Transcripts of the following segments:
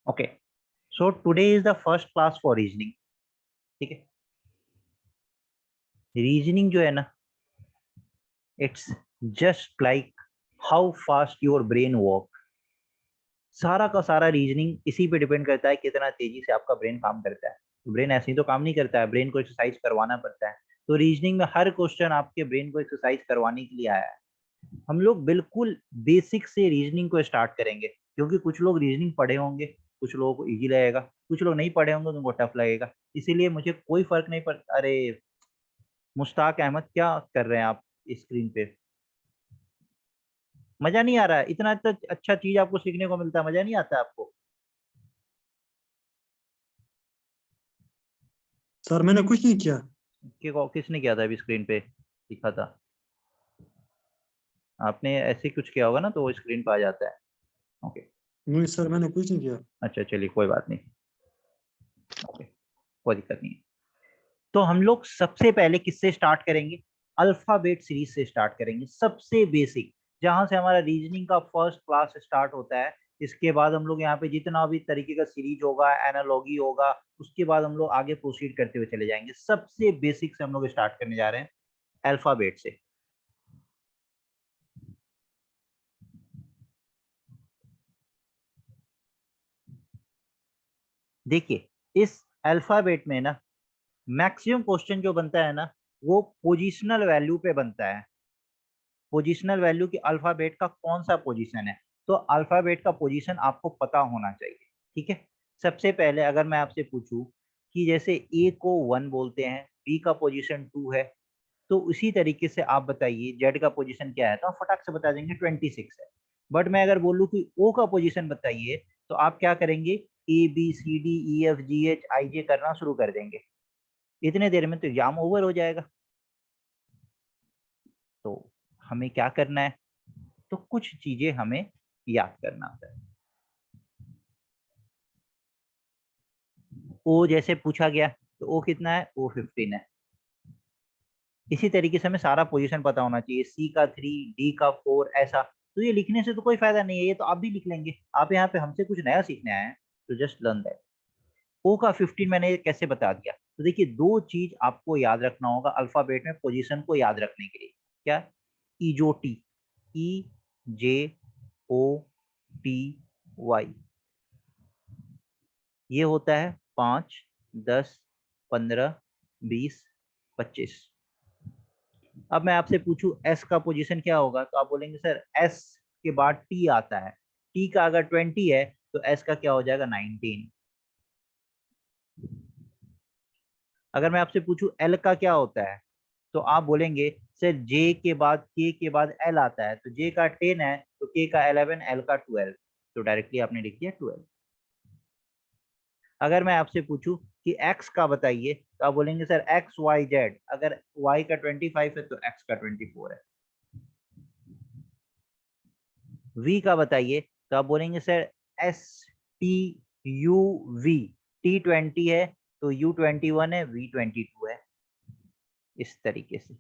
Okay, so today is the first class for reasoning. ठीक है, reasoning जो है ना, it's just like how fast your brain work. सारा का सारा रीजनिंग इसी पे डिपेंड करता है कितना तेजी से आपका ब्रेन काम करता है। ब्रेन ऐसे ही तो काम नहीं करता है, ब्रेन को एक्सरसाइज करवाना पड़ता है। तो रीजनिंग में हर क्वेश्चन आपके ब्रेन को एक्सरसाइज करवाने के लिए आया है। हम लोग बिल्कुल बेसिक से रीजनिंग को स्टार्ट करेंगे, क्योंकि कुछ लोग रीजनिंग पढ़े होंगे, कुछ लोगों को इजी लगेगा, कुछ लोग नहीं पढ़े होंगे तो उनको टफ लगेगा। इसीलिए मुझे कोई फर्क नहीं पड़ता। अरे मुश्ताक अहमद, क्या कर रहे हैं आप स्क्रीन पे? मजा नहीं आ रहा है? इतना अच्छा चीज आपको सीखने को मिलता है, मजा नहीं आता आपको? सर मैंने कुछ नहीं किया। किसने किया था अभी स्क्रीन पे दिखा था? आपने ऐसे कुछ किया होगा ना, तो वो स्क्रीन पे आ जाता है। ओके, नहीं सर मैंने कुछ नहीं किया। अच्छा चलिए कोई बात नहीं। ओके, कोई दिक्कत नहीं है। तो हम लोग सबसे पहले किससे स्टार्ट करेंगे? अल्फाबेट सीरीज से स्टार्ट करेंगे, सबसे बेसिक, जहां से हमारा रीजनिंग का फर्स्ट क्लास स्टार्ट होता है। इसके बाद हम लोग यहाँ पे जितना भी तरीके का सीरीज होगा, एनालॉगी होगा, उसके बाद हम लोग आगे प्रोसीड करते हुए चले जाएंगे। सबसे बेसिक से हम लोग स्टार्ट करने जा रहे हैं, अल्फाबेट से। देखिए, इस अल्फाबेट में ना मैक्सिमम क्वेश्चन जो बनता है ना, वो पोजिशनल वैल्यू पे बनता है। पोजिशनल वैल्यू की अल्फाबेट का कौन सा पोजीशन है, तो अल्फाबेट का पोजीशन आपको पता होना चाहिए। ठीक है, सबसे पहले अगर मैं आपसे पूछूं कि जैसे ए को 1 बोलते हैं, बी का पोजीशन 2 है, तो उसी तरीके से आप बताइए जेड का पोजीशन क्या है, तो आप फटाक से बता देंगे 26 है। बट मैं अगर बोलूं कि ओ का पोजीशन बताइए, तो आप क्या करेंगे? A B C D E F G H I J करना शुरू कर देंगे। इतने देर में तो एग्जाम ओवर हो जाएगा। तो हमें क्या करना है? तो कुछ चीजें हमें याद करना होता है। ओ जैसे पूछा गया, तो ओ कितना है? ओ 15 है। इसी तरीके से हमें सारा पोजीशन पता होना चाहिए, सी का 3, डी का 4, ऐसा। तो ये लिखने से तो कोई फायदा नहीं है, ये तो आप भी लिख लेंगे। आप यहाँ पे हमसे कुछ नया सीखने आए हैं, तो जस्ट लर्न दैट। ओ का 15 मैंने कैसे बता दिया? तो देखिए, दो चीज आपको याद रखना होगा अल्फाबेट में पोजीशन को याद रखने के लिए। क्या? इजोटी, ई जे ओ टी वाई, ये होता है 5, 10, 15, 20, 25। अब मैं आपसे पूछूं एस का पोजीशन क्या होगा, तो आप बोलेंगे सर एस के बाद टी आता है, टी का अगर 20 है तो एस का क्या हो जाएगा? 19। अगर मैं आपसे पूछूं एल का क्या होता है, तो आप बोलेंगे सर जे के बाद के बाद एल आता है, तो जे का 10 है तो के का 11, एल का 12, तो डायरेक्टली आपने लिख दिया 12। अगर मैं आपसे पूछूं कि x का बताइए, तो आप बोलेंगे सर एक्स वाई जेड, अगर y का 25 है तो x का 24 है। v का बताइए, तो आप बोलेंगे sir S T U V, T 20 है तो u 21 है, v 22 है। इस तरीके से।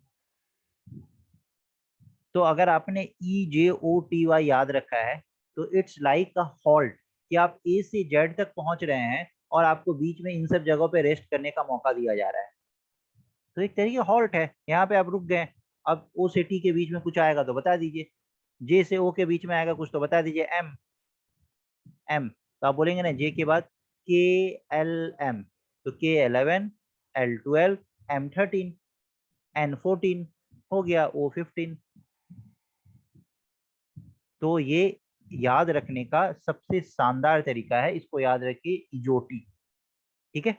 तो अगर आपने ई जे ओ टी वाई याद रखा है, तो इट्स लाइक अ हॉल्ट, कि आप ए से जेड तक पहुंच रहे हैं और आपको बीच में इन सब जगहों पे रेस्ट करने का मौका दिया जा रहा है। तो एक तरीके हॉल्ट है, यहाँ पे आप रुक गए। अब ओ से टी के बीच में कुछ आएगा तो बता दीजिए, जे से ओ के बीच में आएगा कुछ तो बता दीजिए, एम। एम, तो आप बोलेंगे ना जे के बाद के एल एम, तो के 11, एल 12, एम 13, एन 14, हो गया ओ 15। तो ये याद रखने का सबसे शानदार तरीका है, इसको याद रखिए, इजोटी। ठीक है,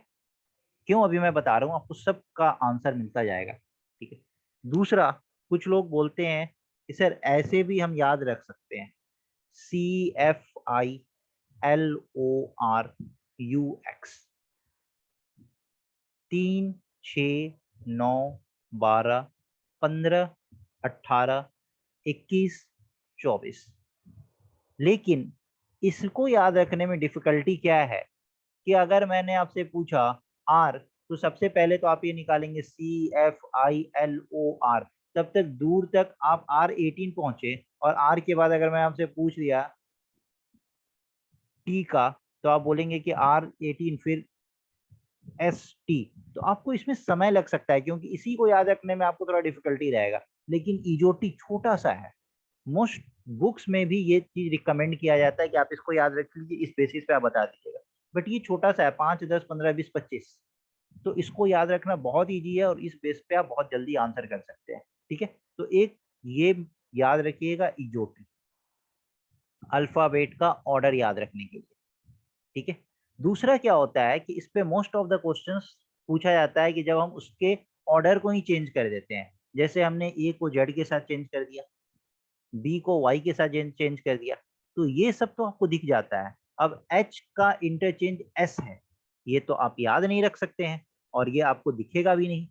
क्यों अभी मैं बता रहा हूँ आपको, सबका आंसर मिलता जाएगा। ठीक है। दूसरा, कुछ लोग बोलते हैं कि सर ऐसे भी हम याद रख सकते हैं, CFILORUX, 3, 6, 9, 12, 15, 18, 21, 24। लेकिन इसको याद रखने में डिफिकल्टी क्या है, कि अगर मैंने आपसे पूछा आर, तो सबसे पहले तो आप ये निकालेंगे CFILOR, तब तक दूर तक आप R18 पहुंचे, और आर के बाद अगर मैं आपसे पूछ लिया टी का, तो आप बोलेंगे कि R18 फिर ST, तो आपको इसमें समय लग सकता है क्योंकि इसी को याद रखने में आपको थोड़ा डिफिकल्टी रहेगा, लेकिन इजोटी छोटा सा है। मोस्ट बुक्स में भी ये चीज रिकमेंड किया जाता है कि आप इसको याद रख लीजिए, इस बेसिस पे आप बता दीजिएगा, बट ये छोटा सा है, 5, 10, 15, 20, 25, तो इसको याद रखना बहुत ईजी है और इस बेस पे आप बहुत जल्दी आंसर कर सकते हैं। ठीक है, तो एक ये याद रखिएगा इजोटी, अल्फाबेट का ऑर्डर याद रखने के लिए। ठीक है, दूसरा क्या होता है कि इस पे मोस्ट ऑफ द क्वेश्चंस पूछा जाता है कि जब हम उसके ऑर्डर को ही चेंज कर देते हैं, जैसे हमने ए को जेड के साथ चेंज कर दिया, बी को वाई के साथ चेंज कर दिया, तो ये सब तो आपको दिख जाता है। अब एच का इंटरचेंज एस है, ये तो आप याद नहीं रख सकते हैं और ये आपको दिखेगा भी नहीं।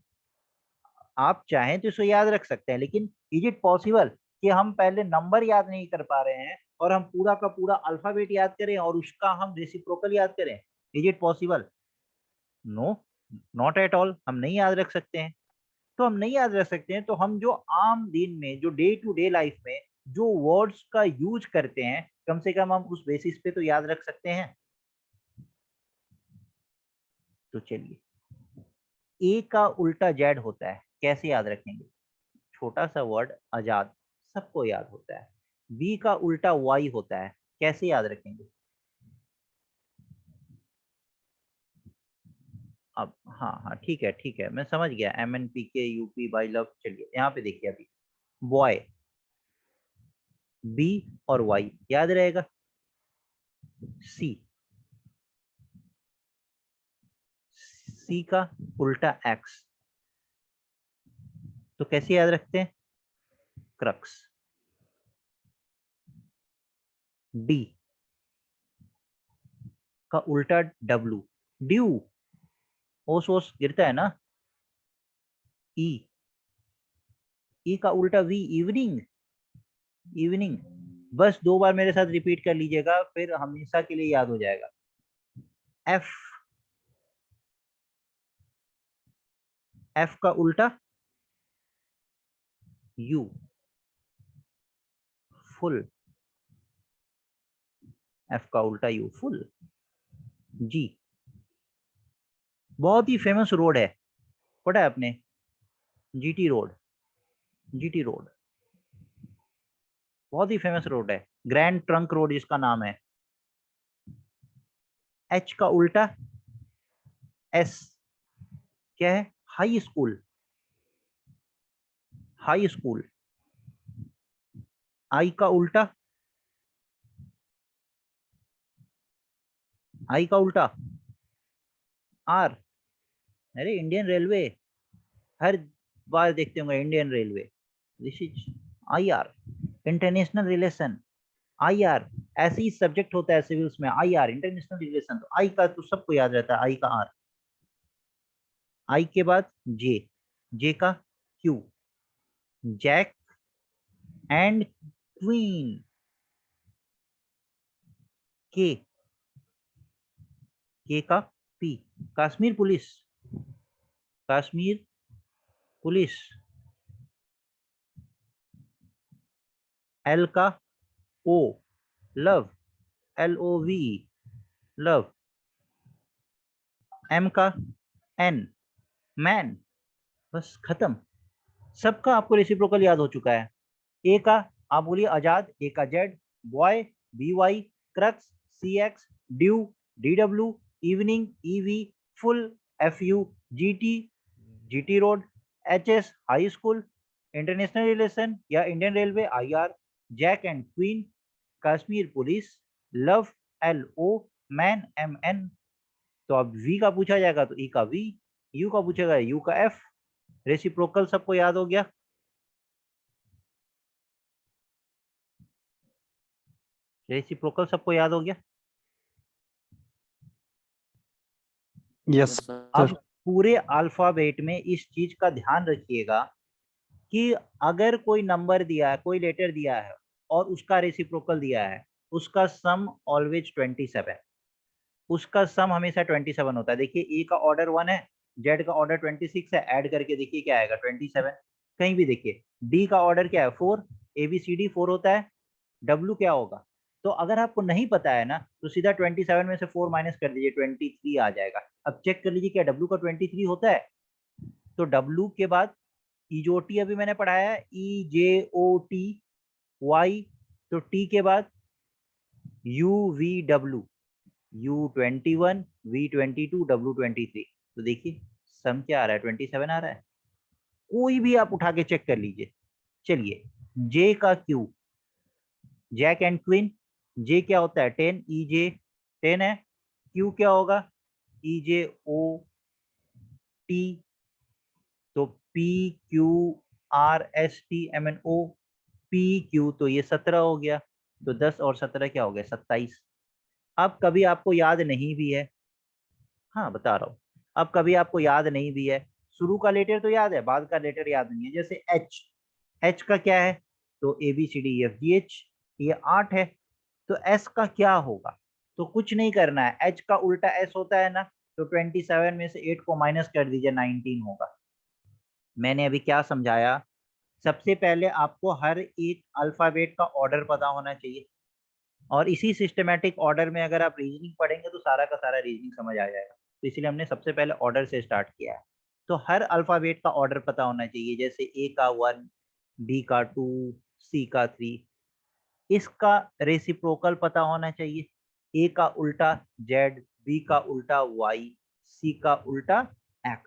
आप चाहें तो इसको याद रख सकते हैं, लेकिन इज इट पॉसिबल कि हम पहले नंबर याद नहीं कर पा रहे हैं और हम पूरा का पूरा अल्फाबेट याद करें और उसका हम रेसिप्रोकल याद करें? Is it possible? No, not at all, हम नहीं याद रख सकते हैं। तो हम नहीं याद रख सकते हैं, तो हम जो आम दिन में, जो डे टू डे लाइफ में जो वर्ड्स का यूज करते हैं, कम से कम हम उस बेसिस पे तो याद रख सकते हैं। तो चलिए, ए का उल्टा जेड होता है, कैसे याद रखेंगे? छोटा सा वर्ड आजाद, सबको याद होता है। बी का उल्टा वाई होता है, कैसे याद रखेंगे? अब हाँ हाँ ठीक है, मैं समझ गया, MNPK UP बाई लव। चलिए यहाँ पे देखिए, अभी बॉय, बी और वाई याद रहेगा। सी, सी का उल्टा एक्स, तो कैसे याद रखते हैं? क्रक्स। डी का उल्टा डब्लू, ड्यू, ओस ओस गिरता है ना। ई, ई का उल्टा वी, इवनिंग, इवनिंग। बस 2 बार मेरे साथ रिपीट कर लीजिएगा, फिर हमेशा के लिए याद हो जाएगा। एफ, एफ का उल्टा यू, फुल, एफ का उल्टा यू, फुल। जी, बहुत ही फेमस रोड है, पढ़ा है आपने? GT रोड, GT रोड बहुत ही फेमस रोड है, ग्रैंड ट्रंक रोड जिसका नाम है। एच का उल्टा एस, क्या है? High school, high school. I का उल्टा, आई का उल्टा आर, अरे इंडियन रेलवे, हर बार देखते होंगे Indian railway, this is IR, international relation. IR ऐसे ही सब्जेक्ट होता है सिविल्स में, IR इंटरनेशनल रिलेशन, तो आई का तो सबको याद रहता है, आई का आर। आई के बाद जे, जे का क्यू, जैक एंड क्वीन। के, के का P, Kashmir police, Kashmir police. L का ओ, लव, LOV, लव। एम का एन, मैन। बस खत्म, सबका आपको रेसिप्रोकल याद हो चुका है। ए का आप बोलिए आजाद, ए का Z, boy BY, crux CX, due DW, evening EV, full FU, GT GT road, HS high school, international relation या Indian railway IR, jack and queen, Kashmir police, love LO, man MN। तो अब V का पूछा जाएगा तो E का V, U का पूछेगा U का F। रेसिप्रोकल सबको याद हो गया? रेसिप्रोकल सबको याद हो गया? Yes yes sir. अब पूरे अल्फाबेट में इस चीज का ध्यान रखिएगा कि अगर कोई नंबर दिया है, कोई लेटर दिया है और उसका रेसिप्रोकल दिया है, उसका सम ऑलवेज 27, उसका सम हमेशा 27 होता है। देखिए ए का ऑर्डर 1 है, जेड का ऑर्डर 26 है, ऐड करके देखिए क्या आएगा, 27। कहीं भी देखिए, डी का ऑर्डर क्या है, 4, ABCD 4 होता है, डब्ल्यू क्या होगा? तो अगर आपको नहीं पता है ना तो सीधा 27 में से 4 माइनस कर दीजिए, 23 आ जाएगा। अब चेक कर लीजिए क्या W का 23 होता है। तो W के बाद EOT अभी मैंने पढ़ाया है, EJOT Y, तो T के बाद UVW, U21 V22 W23। तो देखिए सम क्या आ रहा है, 27 आ रहा है। कोई भी आप उठा के चेक कर लीजिए। चलिए J का Q, jack and queen, J क्या होता है 10, EJ 10 है। Q क्या होगा EJOT, तो PQRSTMNO PQ, तो ये 17 हो गया। तो 10 और 17 क्या हो गया 27। अब कभी आपको याद नहीं भी है, हाँ बता रहा हूँ, अब कभी आपको याद नहीं भी है, शुरू का लेटर तो याद है, बाद का लेटर याद नहीं है, जैसे H, H का क्या है तो ABCDEFGH, ये 8 है। तो S का क्या होगा, तो कुछ नहीं करना है, H का उल्टा S होता है ना, तो 27 में से 8 को माइनस कर दीजिए, 19 होगा। मैंने अभी क्या समझाया, सबसे पहले आपको हर एक अल्फाबेट का ऑर्डर पता होना चाहिए, और इसी सिस्टमेटिक ऑर्डर में अगर आप रीजनिंग पढ़ेंगे तो सारा का सारा रीजनिंग समझ आ जाएगा। तो इसलिए हमने सबसे पहले ऑर्डर से स्टार्ट किया है। तो हर अल्फाबेट का ऑर्डर पता होना चाहिए, जैसे A का 1, B का 2, C का 3। इसका रेसिप्रोकल पता होना चाहिए, A का उल्टा Z, B का उल्टा Y, C का उल्टा X।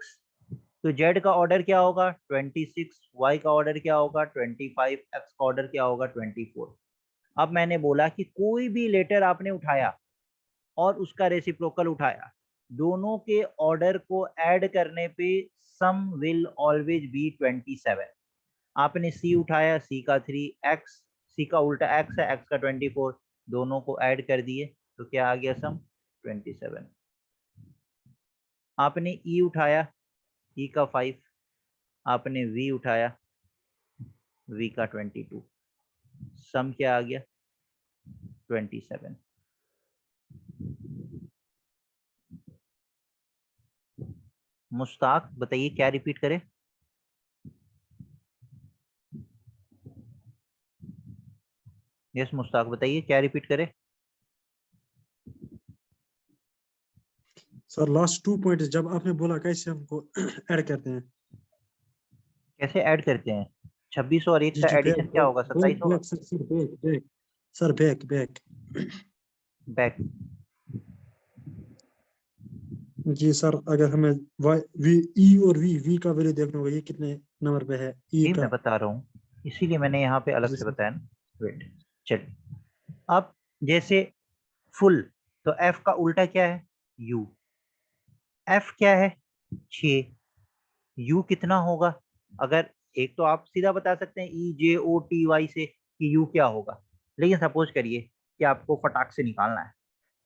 तो Z का ऑर्डर क्या होगा 26, Y का ऑर्डर क्या होगा 25, X का ऑर्डर क्या होगा 24। अब मैंने बोला कि कोई भी लेटर आपने उठाया और उसका रेसिप्रोकल उठाया, दोनों के ऑर्डर को ऐड करने पे सम विल ऑलवेज बी 27। आपने C उठाया, C का 3, X, C का उल्टा X है, X का 24, दोनों को ऐड कर दिए तो क्या आ गया सम 27। आपने E उठाया, E का 5, आपने V उठाया, V का 22, सम क्या आ गया 27। मुश्ताक बताइए क्या रिपीट करें। यस मुश्ताक बताइए क्या रिपीट करें। सर लास्ट 2 पॉइंट जब आपने बोला कैसे हमको ऐड करते हैं। कैसे ऐड करते हैं, 26 और 1 जी का जी एडिशन क्या होगा 27 होगा। Back sir back back sir back back back, जी सर अगर हमें वाई वी ई और वी का वैल्यू देखना होगा, ये कितने नंबर पे है ई ये का। मैं बता रहा हूँ, इसीलिए मैंने यहाँ पे अलग जी से सर बताया ना। वेट, चलिए अब जैसे फुल, तो एफ का उल्टा क्या है यू, एफ क्या है 6, यू कितना होगा। अगर एक तो आप सीधा बता सकते हैं EJOTY से कि यू क्या होगा, लेकिन सपोज करिए कि आपको फटाक से निकालना है,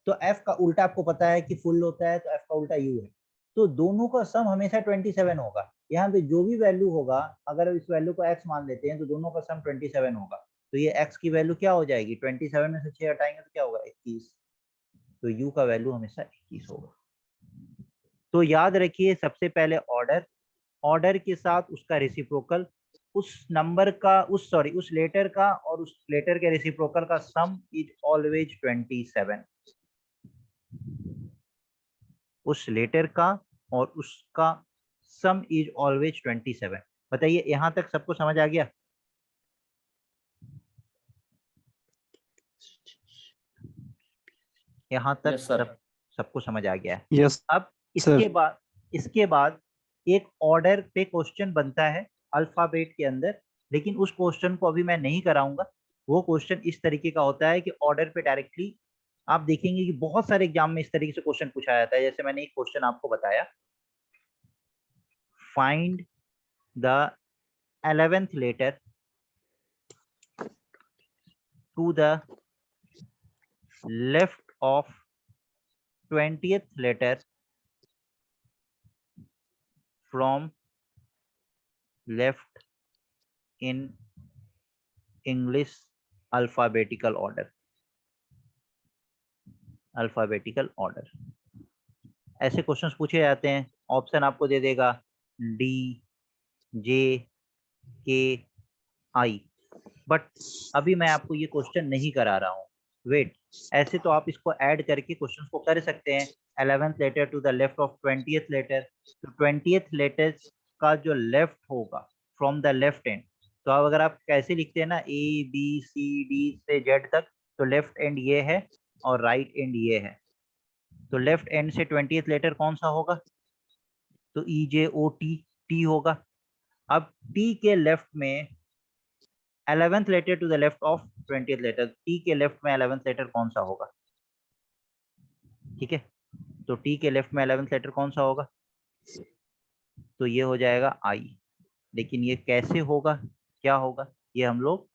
तो एफ का उल्टा आपको पता है कि फुल होता है, तो एफ का उल्टा यू है, तो दोनों का सम हमेशा 27 होगा। यहाँ पे जो भी वैल्यू होगा, अगर इस वैल्यू को एक्स मान लेते हैं तो दोनों का सम 27 होगा। तो ये एक्स की वैल्यू क्या हो जाएगी 27 में से 6 हटाएंगे तो क्या होगा 21। तो यू का वैल्यू हमेशा 21 होगा। तो याद रखिए सबसे पहले ऑर्डर, ऑर्डर के साथ उसका रेसिप्रोकल, उस नंबर का उस लेटर का और उस लेटर के रेसिप्रोकल का सम इज ऑलवेज 27। उस लेटर का और उसका सम इज ऑलवेज 27। बताइए यहाँ तक सबको समझ आ गया। यहाँ तक यस सर। सबको समझ आ गया है। यस अब सर। इसके बाद एक ऑर्डर पे क्वेश्चन बनता है अल्फाबेट के अंदर, लेकिन उस क्वेश्चन को अभी मैं नहीं कराऊंगा। वो क्वेश्चन इस तरीके का होता है कि ऑर्डर पे डायरेक्टली आप देखेंगे कि बहुत सारे एग्जाम में इस तरीके से क्वेश्चन पूछा जाता है। जैसे मैंने एक क्वेश्चन आपको बताया, find the 11th letter to the left of 20th letter from left in English alphabetical order. Alphabetical order, ऐसे क्वेश्चंस पूछे जाते हैं। ऑप्शन आपको दे देगा डी, जे, के, आई, बट अभी मैं आपको ये क्वेश्चन नहीं करा रहा हूँ। वेट। ऐसे तो आप इसको ऐड करके क्वेश्चन को कर सकते हैं। 11th letter to the left of 20th letter, तो 20th लेटर का जो लेफ्ट होगा फ्रॉम द लेफ्ट एंड, तो अब अगर आप कैसे लिखते हैं ना ABCD से Z तक, तो लेफ्ट एंड ये है और राइट एंड ये है, तो लेफ्ट एंड से 20th लेटर कौन सा होगा, तो EJOT, T होगा। अब T के लेफ्ट में 11th letter to the left of 20th letter, T के लेफ्ट में 11th लेटर कौन सा होगा, ठीक है, तो T के लेफ्ट में 11th लेटर कौन सा होगा, तो ये हो जाएगा I। लेकिन ये कैसे होगा, क्या होगा, ये हम लोग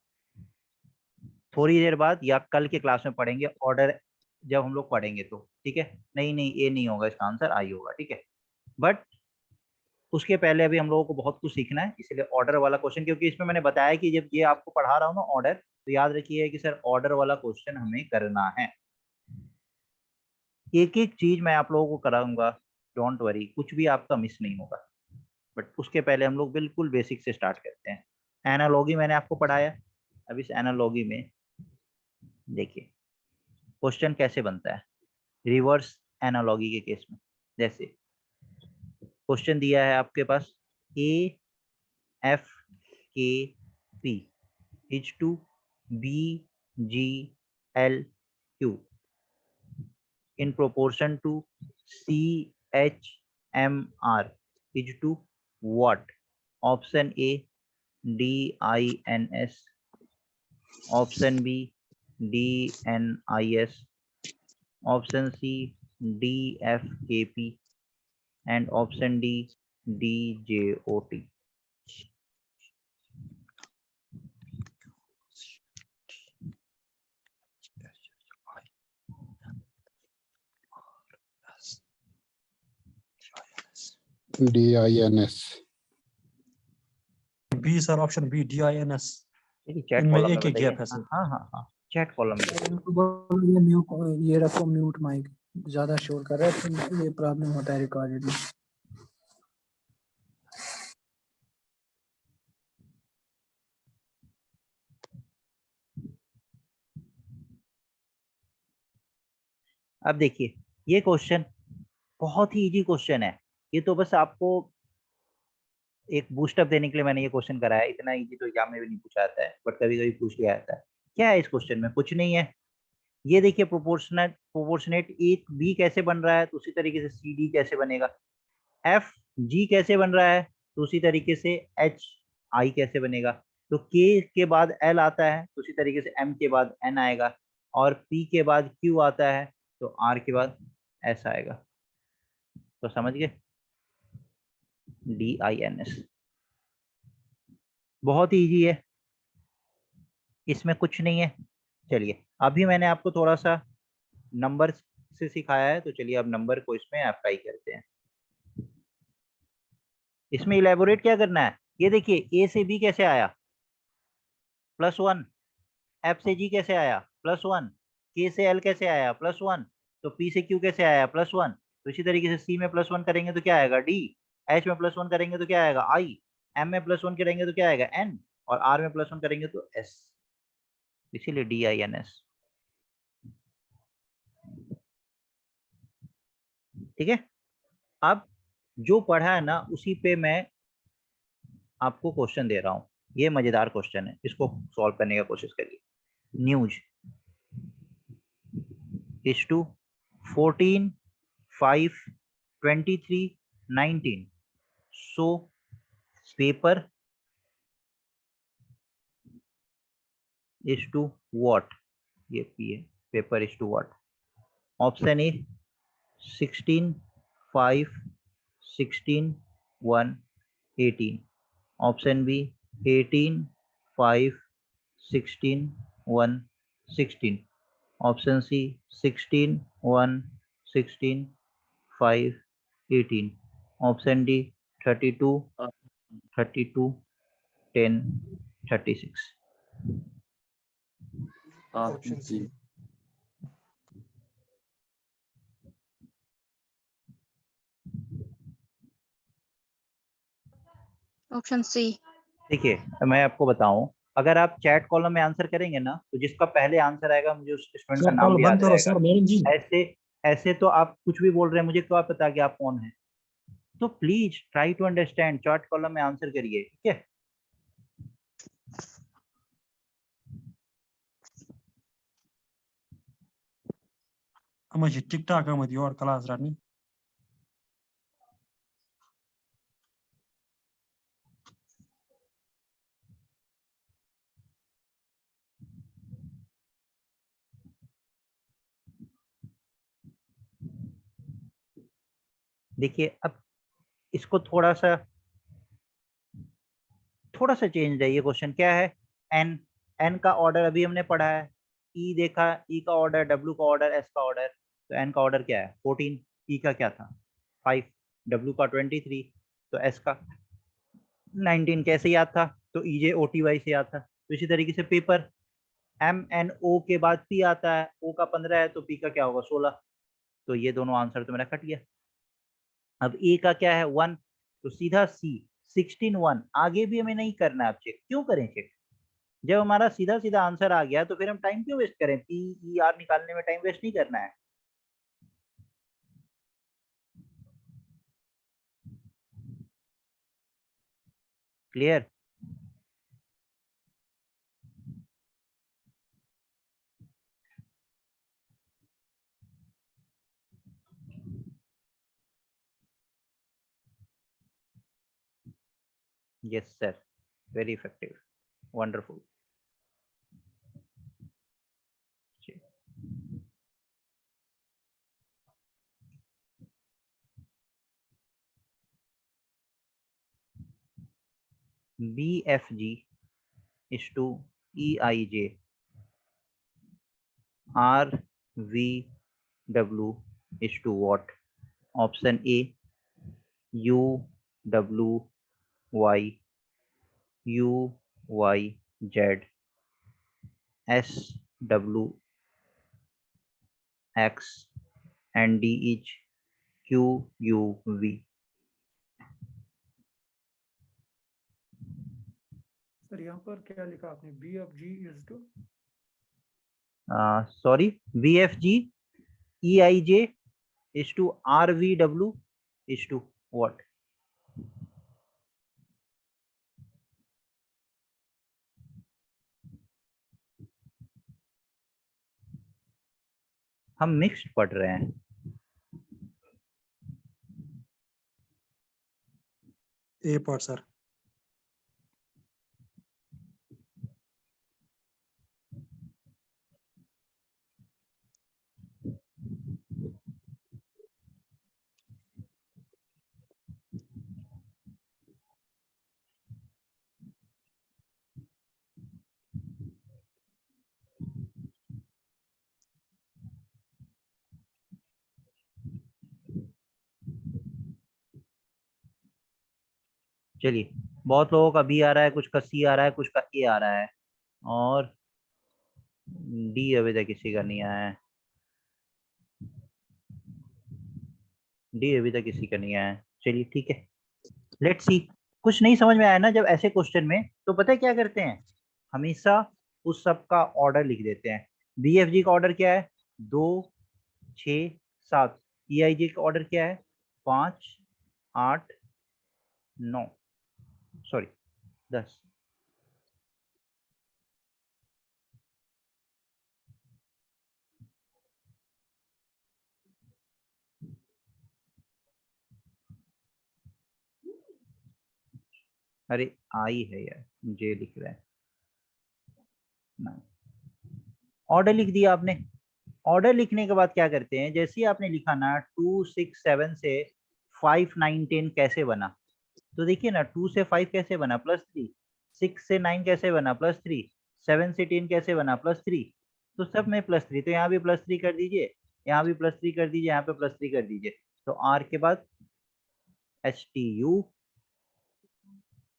थोड़ी देर बाद या कल के क्लास में पढ़ेंगे, ऑर्डर जब हम लोग पढ़ेंगे तो, ठीक है। नहीं नहीं, ये नहीं होगा, इसका आंसर I होगा, ठीक है। बट उसके पहले अभी हम लोगों को बहुत कुछ सीखना है, इसलिए ऑर्डर वाला क्वेश्चन, क्योंकि इसमें मैंने बताया कि जब ये आपको पढ़ा रहा हूँ ना ऑर्डर, तो याद रखिए कि सर ऑर्डर वाला क्वेश्चन हमें करना है। एक एक चीज मैं आप लोगों को कराऊंगा, डोंट वरी, कुछ भी आपका मिस नहीं होगा। बट उसके पहले हम लोग बिल्कुल बेसिक से स्टार्ट करते हैं। एनालॉगी मैंने आपको पढ़ाया, अब इस एनालॉगी में देखिए क्वेश्चन कैसे बनता है रिवर्स एनालॉगी के केस में। जैसे क्वेश्चन दिया है आपके पास AFKP is to BGLQ in proportion to CHMR is to what? Option A DINS, option B DNIS, option C DFKP, and option D DJOT. DINS। B sir, option B DINS। Chat इनमें column में एक ही बताइए। Gap है sir. हाँ हाँ हाँ, chat column में बताइए। इनको बोलो ये म्यूट, ये रखो म्यूट माइक, ज्यादा शोर कर रहा है तो ये प्रॉब्लम होता है रिकॉर्डेड में। अब देखिए ये क्वेश्चन बहुत ही इजी क्वेश्चन है, ये तो बस आपको एक बूस्टअप देने के लिए मैंने ये क्वेश्चन कराया। इतना इजी तो एग्जाम में भी नहीं पूछा जाता है, बट कभी कभी पूछ लिया जाता है। क्या है इस क्वेश्चन में, कुछ नहीं है। ये देखिए प्रोपोर्शनेट एक बी कैसे बन रहा है, तो उसी तरीके से सी डी कैसे बनेगा। एफ जी कैसे बन रहा है, तो उसी तरीके से एच आई कैसे बनेगा। तो के बाद एल आता है, तो उसी तरीके से एम के बाद एन आएगा, और पी के बाद क्यू आता है, तो आर के बाद एस आएगा। तो समझ गए, DINS बहुत ही इजी है, इसमें कुछ नहीं है। चलिए अभी मैंने आपको थोड़ा सा नंबर से सिखाया है, तो चलिए अब नंबर को इसमें अप्लाई करते हैं। इसमें इलेबोरेट क्या करना है, ये देखिए ए से बी कैसे आया +1, एफ से जी कैसे आया +1, के से एल कैसे आया +1, तो पी से क्यू कैसे आया +1। तो इसी तरीके से सी में +1 करेंगे तो क्या आएगा डी, एच में +1 करेंगे तो क्या आएगा आई, एम में +1 करेंगे तो क्या आएगा एन, और आर में +1 करेंगे तो एस, इसीलिए DINS। ठीक है, अब जो पढ़ा है ना उसी पे मैं आपको क्वेश्चन दे रहा हूं। ये मजेदार क्वेश्चन है, इसको सॉल्व करने का कोशिश करिए। News is to 14, 5, 23, 19, so paper is to what, ये पी है, paper is to what. Option A 16, 5, 16, 1, 18, option B 18, 5, 16, 1, 16, option C 16, 1, 16, 5, 18, option D 32, 32, 10, 36। Option C. Option C. देखिए मैं आपको बताऊं, अगर आप चैट कॉलम में आंसर करेंगे ना, तो जिसका पहले आंसर आएगा मुझे उस स्टूडेंट का सर नाम कॉल भी बंद याद करो सर रहेगा। मैडम जी। ऐसे ऐसे तो आप कुछ भी बोल रहे हैं, मुझे क्या पता कि आप कौन है। तो please try to understand, chat column में आंसर करिए, ठीक है। मुझे टिकटॉक मध्ये और क्लास रानी। देखिए अब इसको थोड़ा सा चेंज है। ये क्वेश्चन क्या है, एन, एन का ऑर्डर अभी हमने पढ़ा है, ई देखा, ई का ऑर्डर, डब्ल्यू का ऑर्डर, एस का ऑर्डर। तो एन का ऑर्डर क्या है 14, ई का क्या था 5, डब्ल्यू का 23, तो एस का 19। कैसे याद था, तो ईजे ओ टी वाई से याद था। तो इसी तरीके से पेपर, एम एन ओ के बाद पी आता है, ओ का 15 है तो पी का क्या होगा 16। तो ये दोनों आंसर तो मेरा कट गया। अब ए का क्या है 1, तो सीधा सी 16 1। आगे भी हमें नहीं करना है, आप चेक क्यों करें चेक, जब हमारा सीधा सीधा आंसर आ गया तो फिर हम टाइम क्यों वेस्ट करें, पी ई आर निकालने में टाइम वेस्ट नहीं करना है। Clear. Yes sir, very effective, wonderful. B F G is to E I J, R V W is to what. Option A U W Y, U Y Z, S W X and D is Q U V. Sir यहाँ पर क्या लिखा आपने, B of G is to, sorry, V F G E I J is to R V W is to what. हम mixed पढ़ रहे हैं। ए part sir. चलिए, बहुत लोगों का बी आ रहा है, कुछ का सी आ रहा है, कुछ का ए आ रहा है, और डी अभी तक किसी का नहीं आया है। डी अभी तक किसी का नहीं आया है। चलिए ठीक है, लेट्स सी। कुछ नहीं समझ में आया ना जब ऐसे क्वेश्चन में, तो पता है क्या करते हैं, हमेशा उस सब का ऑर्डर लिख देते हैं। बी एफ जी का ऑर्डर क्या है 2 6 7, ई आई जी का ऑर्डर क्या है 5 8 9, सॉरी 10। अरे आई है यार, जे लिख रहा है, ऑर्डर लिख दिया आपने। ऑर्डर लिखने के बाद क्या करते हैं, जैसे ही आपने लिखा ना 2 6 7 से 5 9 10 कैसे बना, तो देखिए ना 2 से 5 कैसे बना +3, 6 से 9 कैसे बना +3, 7 से 10 कैसे बना +3। तो सब में +3, तो यहाँ भी +3 कर दीजिए, यहाँ भी +3 कर दीजिए, यहाँ पे +3 कर दीजिए। तो आर के बाद एच टी यू,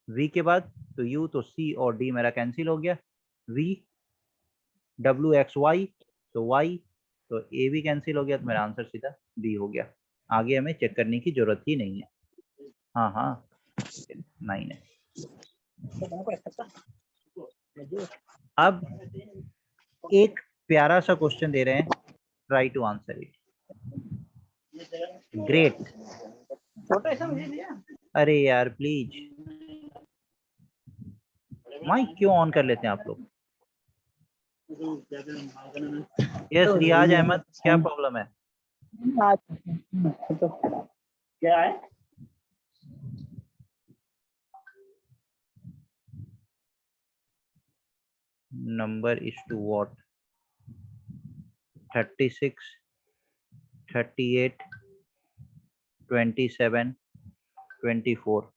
वी के बाद तो यू, तो सी और डी मेरा कैंसिल हो गया, वी डब्ल्यू एक्स वाई, तो वाई, तो ए भी कैंसिल हो गया, तो मेरा आंसर सीधा बी हो गया। आगे हमें चेक करने की जरूरत ही नहीं है। हाँ हाँ 9 है। अब एक प्यारा सा क्वेश्चन दे रहे हैं, try to answer it. Great. अरे यार प्लीज माइक क्यों ऑन कर लेते हैं आप लोग? यस रियाज अहमद, क्या प्रॉब्लम है? क्या है? Number is to what? 36, 38, 27, 24.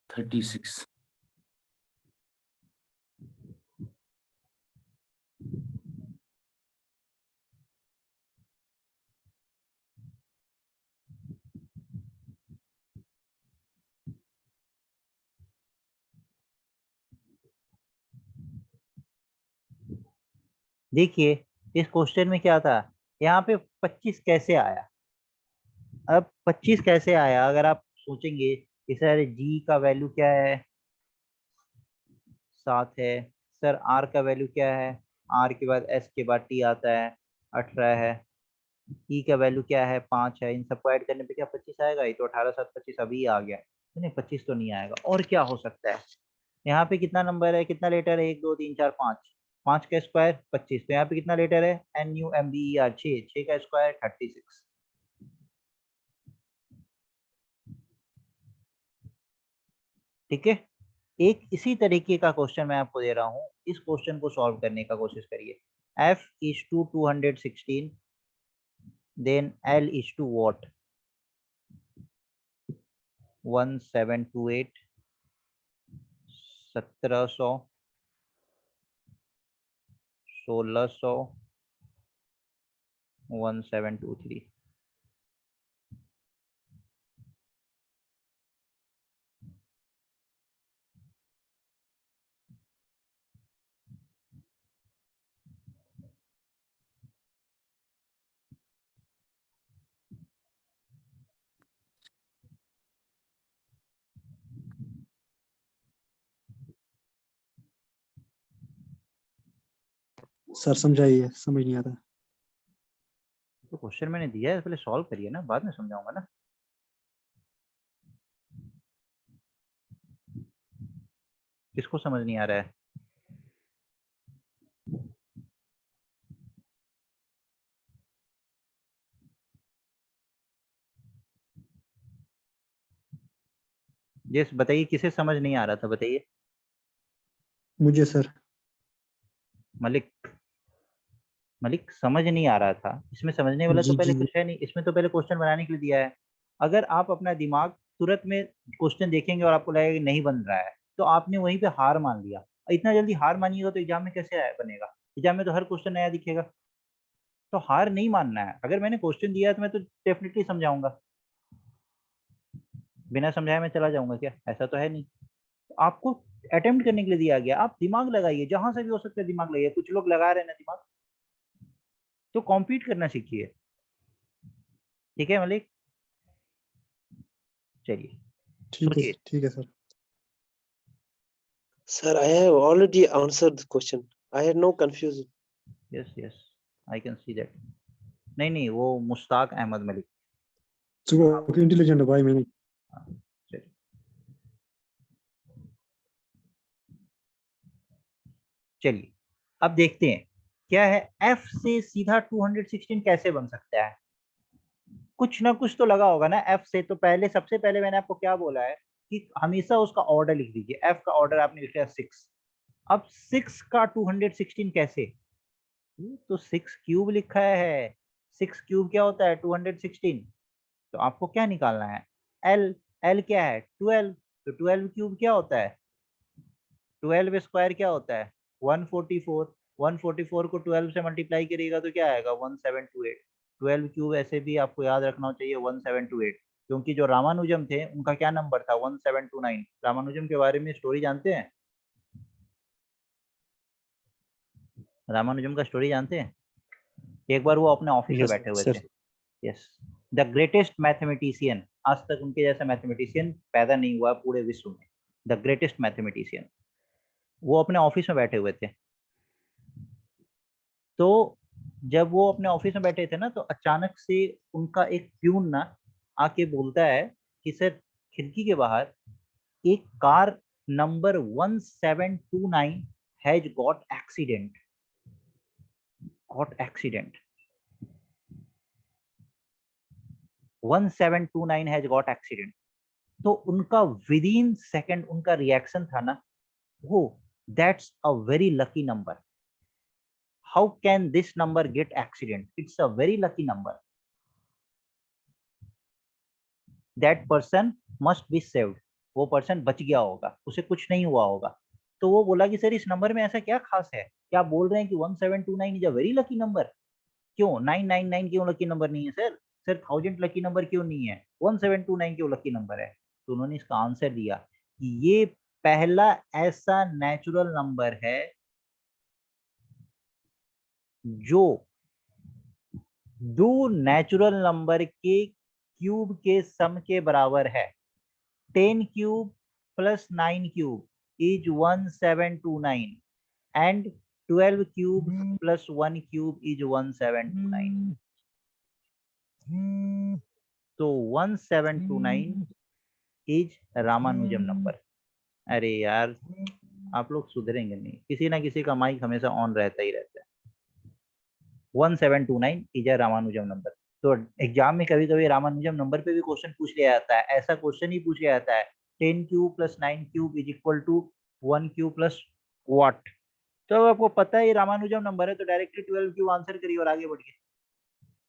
$36. देखिए इस क्वेश्चन में क्या था, यहाँ पे 25 कैसे आया? अब 25 कैसे आया अगर आप सोचेंगे कि सर जी का वैल्यू क्या है, 7 है। सर आर का वैल्यू क्या है, आर के बाद एस के बाद टी आता है, 18 है। ई का वैल्यू क्या है, 5 है। इन सबको ऐड करने पे क्या 25 आएगा? ये तो 18 7 25 अभी आ गया। नहीं 25 तो नहीं आएगा। और क्या हो सकता है? यहाँ पे कितना नंबर है, कितना लेटर है? 1 2 3 4 5, 5 का स्क्वायर 25। तो यहाँ पे कितना लेटर है? NUMBER 6, 6 का स्क्वायर 36। ठीक है, एक इसी तरीके का क्वेश्चन मैं आपको दे रहा हूँ। इस क्वेश्चन को सॉल्व करने का कोशिश करिए। F is to 216, then L is to what? 1728, 1700, 1600, 1723। Sir समझाइए, समझ नहीं आता। तो क्वेश्चन मैंने दिया है, पहले सॉल्व करिए ना, बाद में समझाऊंगा ना। किसको समझ नहीं आ रहा है? यस बताइए, किसे समझ नहीं आ रहा था बताइए? मुझे सर। मलिक, मलिक समझ नहीं आ रहा था। इसमें समझने वाला तो जी पहले जी। कुछ है नहीं, इसमें तो पहले क्वेश्चन बनाने के लिए दिया है। अगर आप अपना दिमाग तुरंत में क्वेश्चन देखेंगे और आपको लगेगा कि नहीं बन रहा है, तो आपने वहीं पे हार मान लिया। इतना जल्दी हार मानिएगा तो एग्जाम में कैसे बनेगा? एग्जाम में तो हर क्वेश्चन नया दिखेगा। तो हार नहीं मानना है। अगर मैंने क्वेश्चन दिया है तो मैं तो डेफिनेटली समझाऊंगा। बिना समझाए मैं चला जाऊंगा क्या? ऐसा तो है नहीं। आपको अटेम्प्ट करने के लिए दिया गया, आप दिमाग लगाइए, जहां से भी हो सकता है दिमाग लगाइए। कुछ लोग लगा रहे हैं ना दिमाग, तो कॉम्पीट करना सीखिए। ठीक है मलिक, चलिए सोचिए। ठीक है sir. Sir, I have already answered the question. I had no confusion. Yes yes I can see that. नहीं नहीं, वो मुश्ताक अहमद मलिक। तो इंटेलिजेंट है भाई मैंने। हाँ, चलिए चलिए अब देखते हैं क्या है। F से सीधा 216 कैसे बन सकता है? कुछ ना कुछ तो लगा होगा ना F से। तो पहले, सबसे पहले मैंने आपको क्या बोला है कि हमेशा उसका ऑर्डर लिख दीजिए। F का ऑर्डर आपने लिखा है 6। अब 6 का 216 कैसे? तो 6 क्यूब लिखा है। 6 क्यूब क्या होता है? 216। तो आपको क्या निकालना है? L। L क्या है? 12। तो 12 क्यूब क्या होता है? 12 स्क्वायर क्या होता है? 144। 144 को 12 से मल्टीप्लाई करिएगा तो क्या आएगा? 1728। 12 क्यूब ऐसे भी आपको याद रखना चाहिए 1728, क्योंकि जो रामानुजम थे उनका क्या नंबर था 1729। रामानुजम के बारे में स्टोरी जानते हैं? रामानुजम का स्टोरी जानते हैं? एक बार वो अपने ऑफिस में Yes, बैठे हुए sir. थे। यस, द ग्रेटेस्ट मैथमेटिशियन, आज तक उनके जैसा मैथमेटिशियन पैदा नहीं हुआ पूरे विश्व में। द ग्रेटेस्ट मैथमेटिशियन, वो अपने ऑफिस में बैठे हुए थे। तो जब वो अपने ऑफिस में बैठे थे ना, तो अचानक से उनका एक प्यून ना आके बोलता है कि सर, खिड़की के बाहर एक car number 1729 has got accident, got accident, 1729 has got accident. तो उनका विद इन सेकेंड उनका रिएक्शन था ना, वो that's a very lucky number, how can this number get accident, it's a very lucky number, that person must be saved, वो person बच गया होगा, उसे कुछ नहीं हुआ होगा। तो वो बोला कि सर, इस नंबर में ऐसा क्या खास है, क्या आप बोल रहे हैं कि 1729 is a very lucky number? क्यों 999 क्यों लकी नंबर नहीं है सर? सर 1000 लकी नंबर क्यों नहीं है? 1729 क्यों लकी नंबर है? तो उन्होंने इसका आंसर दिया कि ये पहला ऐसा नेचुरल नंबर है जो दो नेचुरल नंबर के क्यूब के सम के बराबर है। 10 cube plus 9 cube is 1729 and 12 cube plus 1 cube is 1729. तो 1729 इज रामानुजम नंबर। अरे यार, आप लोग सुधरेंगे नहीं, किसी ना किसी का माइक हमेशा ऑन रहता ही रहता है। 1729 इज अ रामानुजम नंबर। तो एग्जाम में कभी कभी रामानुजम नंबर पे भी क्वेश्चन पूछ लिया जाता है, ऐसा क्वेश्चन ही पूछ लिया जाता है 10 cube plus 9 cube is equal to 1 cube plus what. तो अब आपको पता है ये रामानुजम नंबर है, तो डायरेक्टली 12 क्यूब आंसर करिए और आगे बढ़िए,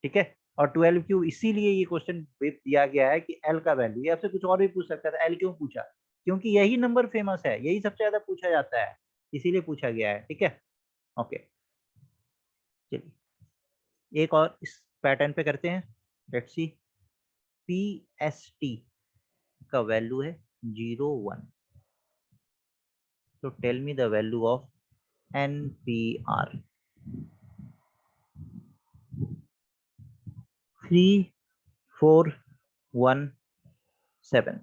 ठीक है। और 12 क्यूब इसीलिए ये क्वेश्चन दिया गया है कि एल का वैल्यू, ये आपसे कुछ और भी पूछ सकता था, एल क्यों पूछा? क्योंकि यही नंबर फेमस है, यही सबसे ज्यादा पूछा जाता है, इसीलिए पूछा गया है, ठीक है। ओके, चलिए एक और इस पैटर्न पे करते हैं। Let's see, P S T का वैल्यू है 01। तो tell me the value of N P R. 3417।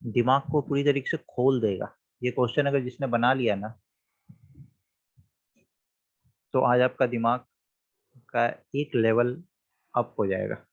दिमाग को पूरी तरीके से खोल देगा ये क्वेश्चन, अगर जिसने बना लिया ना, तो आज आपका दिमाग का एक लेवल अप हो जाएगा।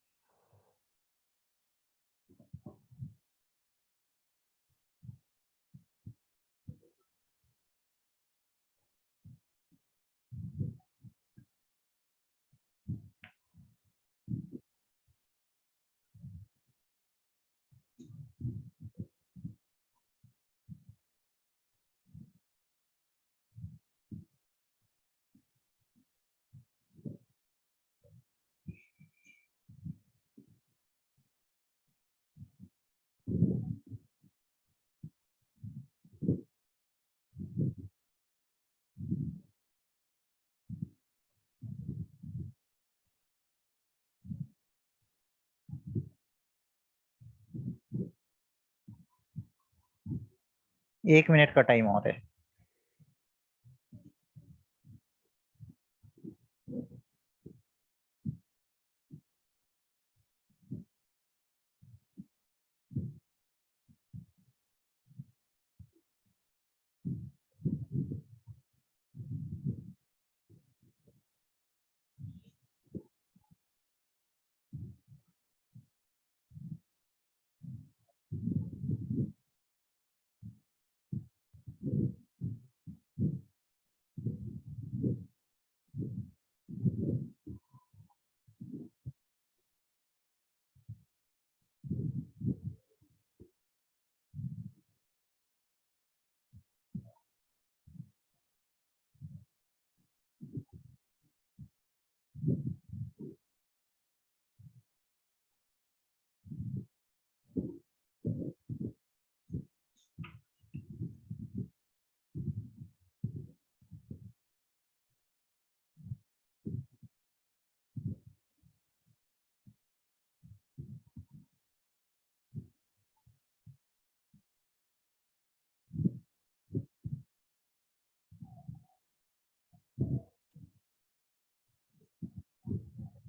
एक मिनट का टाइम और है।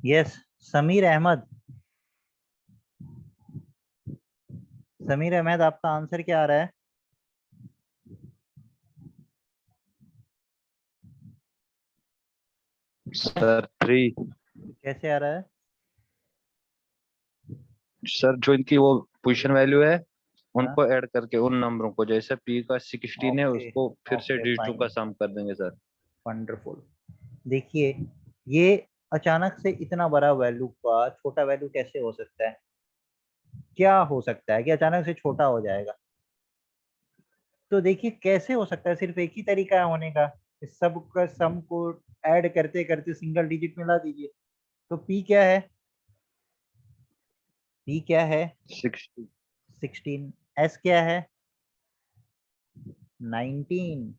यस, समीर अहमद। समीर अहमद, आपका आंसर क्या आ रहा है? सर 3। कैसे आ रहा है? सर जो इनकी वो पोजीशन वैल्यू है हाँ, उनको ऐड करके उन नंबरों को, जैसे पी का 16 है ओके, उसको फिर से ओके, D2 का फाइन, सम कर देंगे सर। वंडरफुल। देखिए, ये अचानक से इतना बड़ा वैल्यू का छोटा वैल्यू कैसे हो सकता है? क्या हो सकता है कि अचानक से छोटा हो जाएगा? तो देखिए कैसे हो सकता है, सिर्फ एक ही तरीका है होने का, इस सब का सम को ऐड करते करते सिंगल डिजिट में ला दीजिए। तो पी क्या है? पी क्या है? 60। 16। एस क्या है? 19।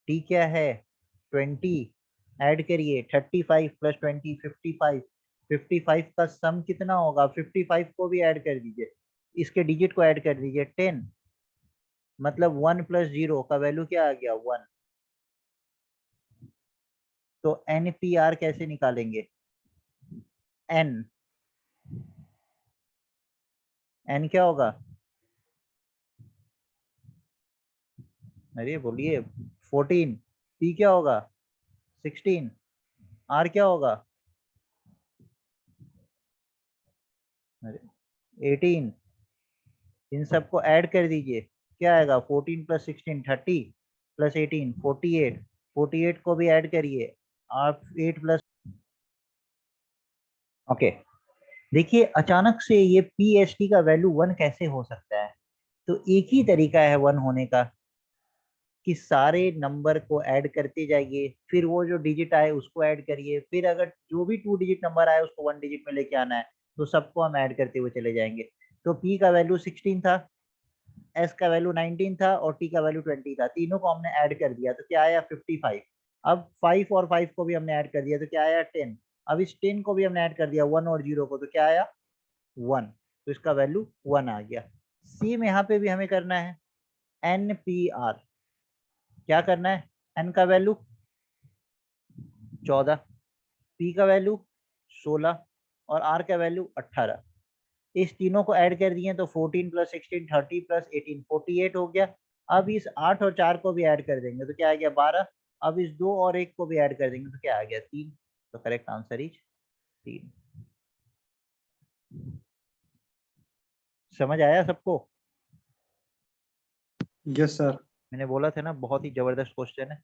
टी क्या है? 20। ऐड करिए, 35 प्लस 20 55। 55 का सम कितना होगा? 55 को भी ऐड कर दीजिए, इसके डिजिट को ऐड कर दीजिए, 10। मतलब 1 प्लस 0 का वैल्यू क्या आ गया? 1। तो NPR कैसे निकालेंगे? एन एन क्या होगा? अरे बोलिए। 14। पी क्या होगा? 16। आर क्या होगा? अरे 18। इन सबको ऐड कर दीजिए, क्या आएगा? 14 प्लस 16 30 प्लस 18 48। 48 को भी ऐड करिए, आप 8 प्लस। ओके, देखिए अचानक से ये PST का वैल्यू 1 कैसे हो सकता है? तो एक ही तरीका है 1 होने का, कि सारे नंबर को ऐड करते जाइए, फिर वो जो डिजिट आए उसको ऐड करिए, फिर अगर जो भी 2 डिजिट नंबर आए उसको 1 डिजिट में लेके आना है, तो सबको हम ऐड करते हुए चले जाएंगे। तो P का वैल्यू 16 था, S का वैल्यू 19 था और T का वैल्यू 20 था, तीनों को हमने ऐड कर दिया तो क्या आया? 55। अब 5 और 5 को भी हमने ऐड कर दिया तो क्या आया? 10। अब इस 10 को भी हमने ऐड कर दिया 1 और 0 को, तो क्या आया? 1। तो इसका वैल्यू 1 आ गया। सेम यहाँ पे भी हमें करना है, NPR। क्या करना है? N का वैल्यू 14, P का वैल्यू 16 और R का वैल्यू 18। इस तीनों को ऐड कर दिए तो 14 प्लस 16 30 प्लस 18 48 हो गया। अब इस 8 और 4 को भी ऐड कर देंगे तो क्या आ गया? 12। अब इस 2 और 1 को भी ऐड कर देंगे तो क्या आ गया? 3। तो करेक्ट आंसर इज 3। समझ आया सबको? Yes sir. मैंने बोला था ना, बहुत ही जबरदस्त क्वेश्चन है।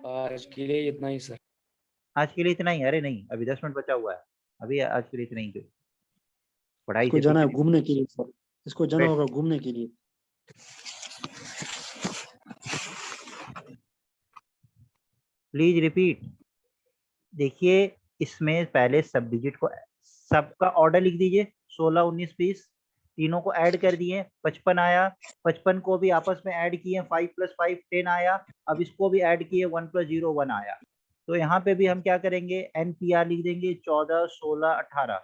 आज के लिए इतना ही सर। आज के लिए इतना ही? अरे नहीं, अभी 10 मिनट बचा हुआ है, अभी आज के लिए इतना ही। पढ़ाई इसको से जाना कुछ है नहीं। घूमने के लिए सर, इसको जाना वेट, होगा घूमने के लिए। Please repeat. देखिए, इसमें पहले सब डिजिट को, सबका ऑर्डर लिख दीजिए। 16 19 20, तीनों को ऐड कर दिए, 55 आया। 55 को भी आपस में ऐड किए, 5 प्लस 5 10 आया। अब इसको भी ऐड किए, 1 प्लस 0 1 आया। तो यहाँ पे भी हम क्या करेंगे? NPR लिख देंगे, 14 16 18।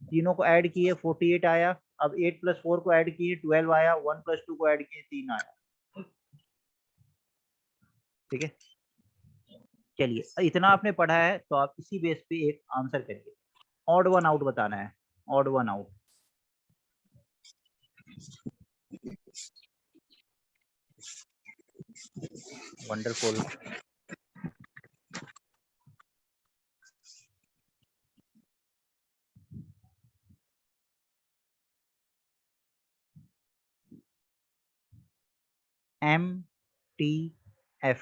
तीनों को ऐड किए, 48 आया। अब 8 प्लस 4 को ऐड किए, 12 आया। 1 प्लस 2 को ऐड किए, 3 आया। ठीक है, चलिए इतना आपने पढ़ा है तो आप इसी बेस पे एक आंसर करिए। ऑड वन आउट बताना है, odd one out. Wonderful. MTF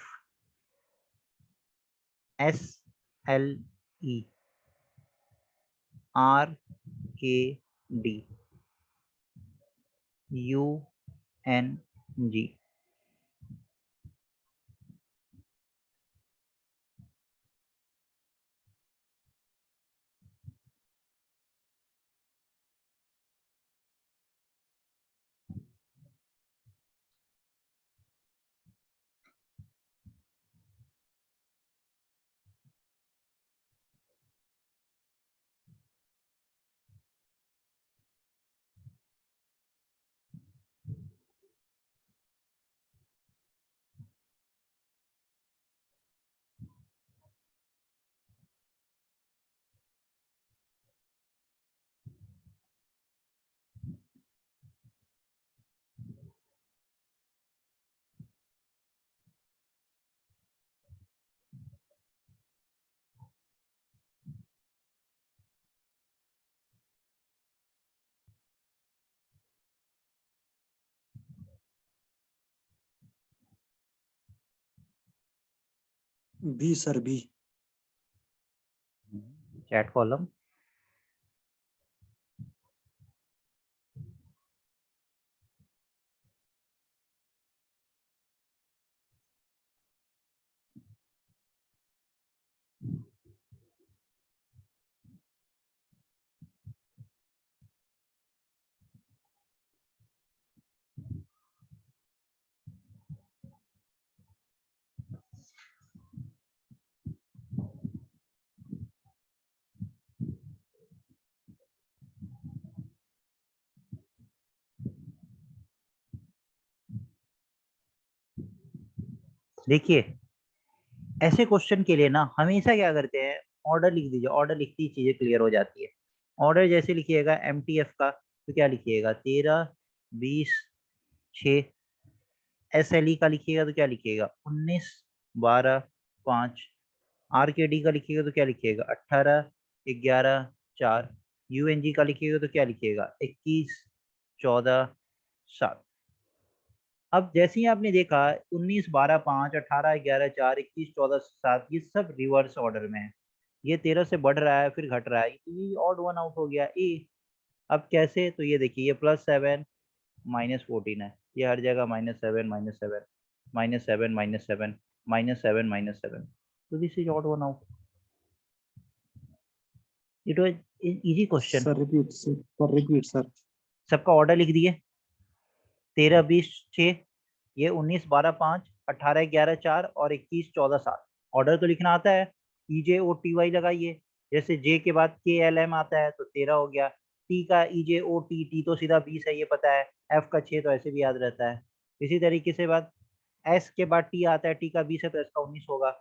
SLE RKD UNG B sir B. Chat column देखिए, ऐसे क्वेश्चन के लिए ना हमेशा क्या करते हैं, ऑर्डर लिख दीजिए, ऑर्डर लिखती ही चीजें क्लियर हो जाती है। ऑर्डर जैसे लिखिएगा MTF का तो क्या लिखिएगा 13 20 6। SLE का लिखिएगा तो क्या लिखिएगा 19 12 5। RKD का लिखिएगा तो क्या लिखिएगा 18 11 4। UNG का लिखिएगा तो क्या लिखिएगा 21 14 7। अब जैसे ही आपने देखा 19 12 5 18 11 4 21 14 7, ये सब रिवर्स ऑर्डर में है। ये 13 से बढ़ रहा है फिर घट रहा है, तो ये ऑड वन आउट हो गया ए। अब कैसे, तो ये देखिए ये +7 -14 है, ये हर जगह -7 -7 -7 -7 -7 -7, तो this is odd one out. It was easy question. Sir repeat sir. सबका ऑर्डर लिख दिए 13 20 6, ये 19 12 5 18 11 4 और 21 14 7। ऑर्डर तो लिखना आता है, EJOTY लगाइए। जैसे J के बाद KLM आता है तो 13 हो गया, T का EJOT, T तो सीधा 20 है ये पता है, F का 6 तो ऐसे भी याद रहता है। इसी तरीके से बाद S के बाद T आता है, T का 20 है तो S का 19 होगा।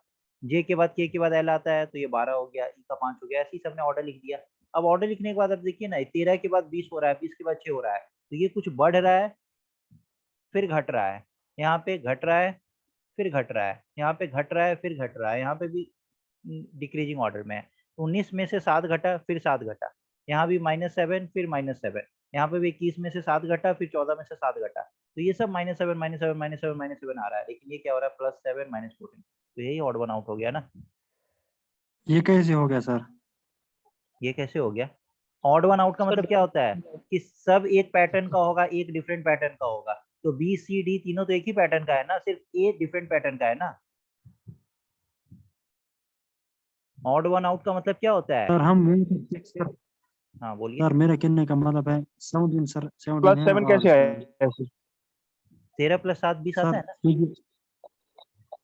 J के बाद K के बाद L आता है तो ये 12 हो गया, E का 5 हो गया। ऐसे ही सबने ऑर्डर लिख दिया। अब ऑर्डर लिखने के बाद अब देखिए ना 13 के बाद 20 हो रहा है, 20 के बाद 6 हो रहा है, तो ये कुछ बढ़ रहा है फिर घट रहा है, यहाँ पे घट रहा है फिर घट रहा है, यहाँ पे घट रहा है फिर घट रहा है, यहाँ पे भी डिक्रीजिंग ऑर्डर में है। 19 में से 7 घटा फिर 7 घटा, यहाँ भी -7 फिर -7, यहाँ पे भी 21 में से 7 घटा फिर 14 में से 7 घटा, तो ये सब -7 -7 -7 -7 आ रहा है, लेकिन ये क्या हो रहा है +7 -14, तो यही ऑड वन आउट हो गया ना। ये कैसे हो गया सर? ये कैसे हो गया? ऑड वन आउट का मतलब क्या होता है कि सब एक पैटर्न का होगा, एक डिफरेंट पैटर्न का होगा। तो बी सी डी तीनों तो एक ही पैटर्न का है ना, सिर्फ ए डिफरेंट पैटर्न का है ना। ऑड वन आउट का मतलब क्या होता है? सर हम हाँ बोलिए। सर मेरा कहने का मतलब है 17 सर 17 है +7 और कैसे आया? 13 + 7 20 आता है सर ना।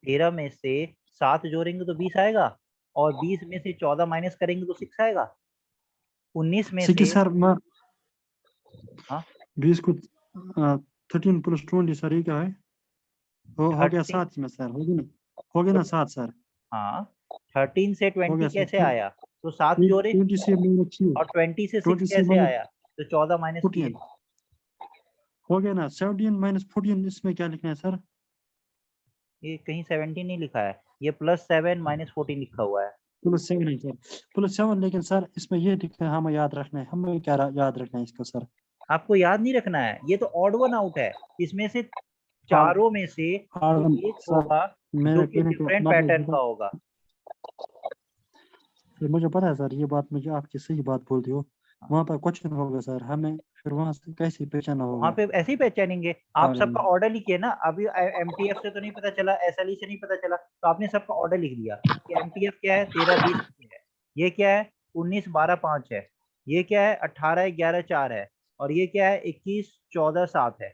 13 में से 7 जोड़ेंगे तो 20 आएगा, और 20 में से 14 माइनस करेंगे तो 6 आएगा। 19 में से सर मैं हाँ 20 को 13 + 20 सर ये क्या है? हो गया 13 7 में सर, हो गया ना 7 सर। हाँ 13 से हो 20 गया सर। कैसे आया? तो 7 जोड़े 20 से -3 और 20 से 6 20 से कैसे आया? तो 14 माइनस 14 किए। हो गया ना। 17 - 14 इसमें क्या लिखना है सर? ये कहीं 17 नहीं लिखा है, ये +7 -14 लिखा हुआ है। +7 है सर, +7, लेकिन सर इसमें ये लिखना है हमें याद रखना है, हमें क्या याद रखना है इसको सर? आपको याद नहीं रखना है, ये तो ऑड वन आउट है। इसमें से चारों में से कोई एक सर होगा मेरा जो कि कहने का डिफरेंट मतलब पैटर्न का होगा। मुझे पता है सर, ये बात मुझे आपकी सही बात बोल दी हो। वहाँ पर क्वेश्चन होगा सर, हमें फिर वहाँ से कैसे पहचाना वहां होगा? पे ऐसे ही पहचानेंगे। आप हाँ, सबका ऑर्डर लिखिए ना, अभी MTF से तो नहीं पता चला, SLE से नहीं पता चला, तो आपने सबका ऑर्डर लिख दिया कि MTF क्या है 13 20 है, ये क्या है 19 12 5 है, ये क्या है 18 11 4 है, और ये क्या है 21 14 7 है।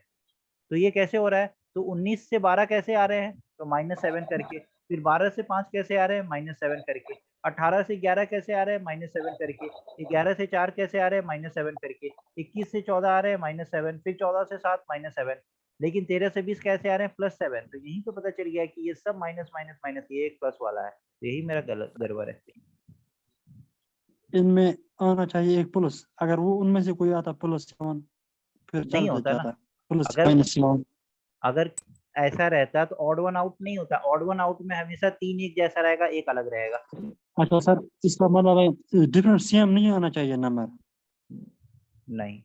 तो ये कैसे हो रहा है? तो 19 से 12 कैसे आ रहे हैं? तो -7 करके। फिर 12 से 5 कैसे आ रहे हैं? -7 करके। 18 से 11 कैसे आ रहे हैं? -7 करके। 11 से 4 कैसे आ रहे हैं? -7 करके। 21 से 14 आ रहे हैं -7, फिर 14 से 7 -7, लेकिन 13 से 20 कैसे आ रहे हैं? +7। तो यहीं पे पता चल गया कि ये सब माइनस माइनस माइनस, ये एक प्लस वाला है, तो यही मेरा गलत गड़बड़ है। इनमें आना चाहिए एक प्लस, अगर वो उनमें से कोई आता +7 फिर नहीं चल होता ना, जाता, प्लस अगर -7। अगर ऐसा रहता तो ऑड वन आउट नहीं होता। ऑड वन आउट में हमेशा 3 एक जैसा रहेगा, एक अलग रहेगा। अच्छा सर, इसका मतलब है डिफरेंट सेम नहीं आना चाहिए नंबर? नहीं,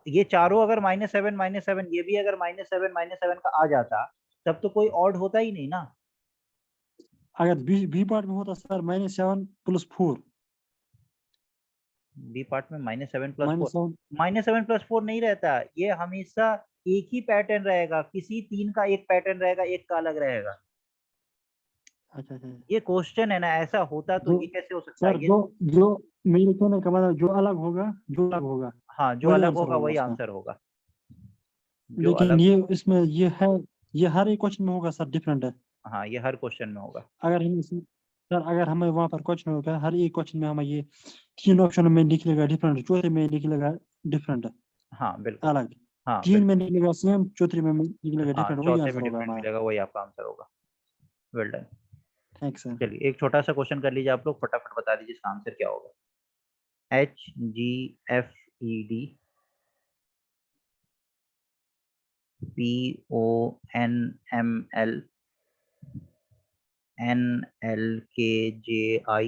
ये चारों अगर -7 -7, ये भी अगर -7 -7 का आ जाता, तब तो कोई ऑड होता ही नहीं ना। अगर बी पार्ट में होता सर -7 + 4 बी पार्ट में -7 + 4 -7 -7 + 4 नहीं रहता, ये हमेशा एक ही पैटर्न रहेगा, किसी 3 का एक पैटर्न रहेगा, एक का अलग रहेगा। अच्छा अच्छा ये क्वेश्चन है ना, ऐसा होता तो जो ये कैसे हो सकता सर है? ये जो मेरे कहने का मतलब जो अलग होगा हाँ, जो वही अलग आंसर होगा होगा वही उसका। आंसर होगा। जो लेकिन अलग, ये इसमें ये है, ये हर एक क्वेश्चन में होगा सर, डिफरेंट है। हाँ, ये हर क्वेश्चन में होगा। अगर हमें वहाँ पर क्वेश्चन होगा, हर एक क्वेश्चन में हमें ये 3 ऑप्शन में निकलेगा डिफरेंट, चौथे में निकलेगा डिफरेंट हाँ बिल्कुल, अलग, हाँ 3 बिल्कुल, में निकलेगा सेम, चौथे में निकलेगा हाँ, डिफरेंट, वही चौथे आंसर में होगा डिफरेंट हमारा। मिलेगा, वही आपका आंसर होगा। Well done. Thanks sir. चलिए एक छोटा सा क्वेश्चन कर लीजिए आप लोग, फटाफट बता दीजिए इसका आंसर क्या होगा। HGFED PONML NLKJI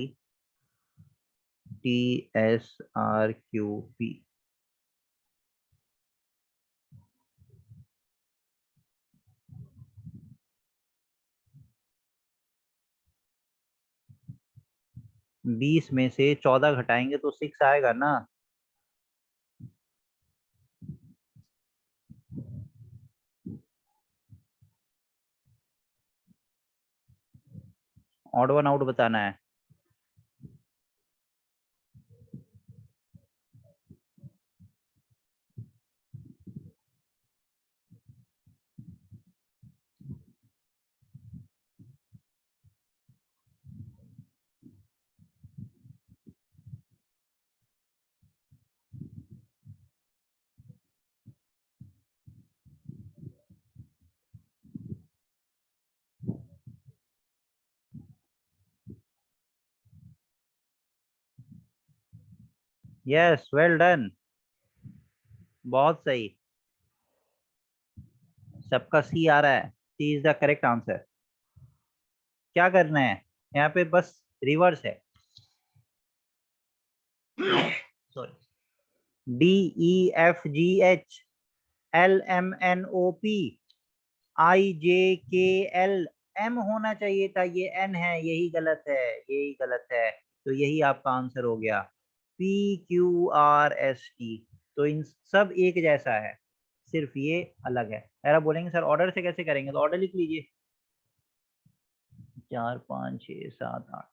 TSRQP। बीस में से 14 घटाएंगे तो 6 आएगा ना। ऑड वन आउट बताना है। यस, वेल डन, बहुत सही, सबका सी आ रहा है। सी इज द करेक्ट आंसर। क्या करना है यहाँ पे, बस रिवर्स है। Sorry, DEFGH LMNOP IJKL M होना चाहिए था, ये N है, यही गलत है, यही गलत है, तो यही आपका आंसर हो गया PQRST। तो इन सब एक जैसा है, सिर्फ ये अलग है। अगर आप बोलेंगे सर ऑर्डर से कैसे करेंगे, तो ऑर्डर लिख लीजिए 4 5 6 7 8,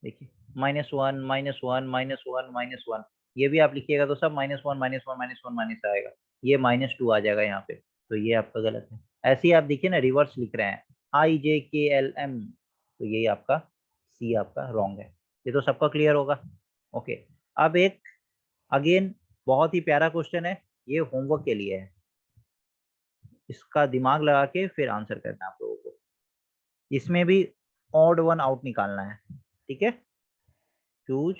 देखिए -1 -1 -1 -1, ये भी आप लिखिएगा तो सब -1 -1 -1 माइनस आएगा, ये -2 आ जाएगा यहाँ पे, तो ये आपका गलत है। ऐसे ही आप देखिए ना, रिवर्स लिख रहे हैं IJKLM, तो यही आपका सी आपका रॉन्ग है। ये तो सबका क्लियर होगा। ओके, अब एक अगेन बहुत ही प्यारा क्वेश्चन है, ये होमवर्क के लिए है, इसका दिमाग लगा के फिर आंसर करना है आप लोगों को। इसमें भी ऑड वन आउट निकालना है, ठीक है। Choose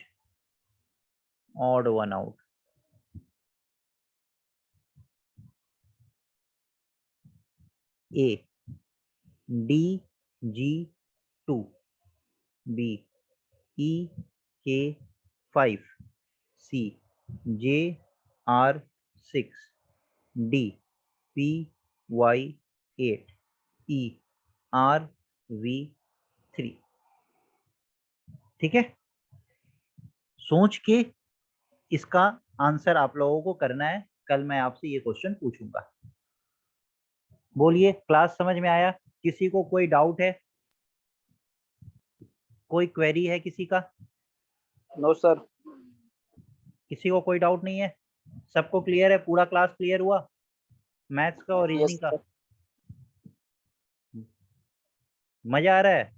odd one out. A DG2, B EK5, C JR6, D PY8, E RV3। ठीक है, सोच के इसका आंसर आप लोगों को करना है। कल मैं आपसे ये क्वेश्चन पूछूंगा। बोलिए, क्लास समझ में आया? किसी को कोई डाउट है, कोई क्वेरी है किसी का? No sir. किसी को कोई डाउट नहीं है? सबको क्लियर है? पूरा क्लास क्लियर हुआ मैथ्स का और रीजनिंग का? मजा आ रहा है?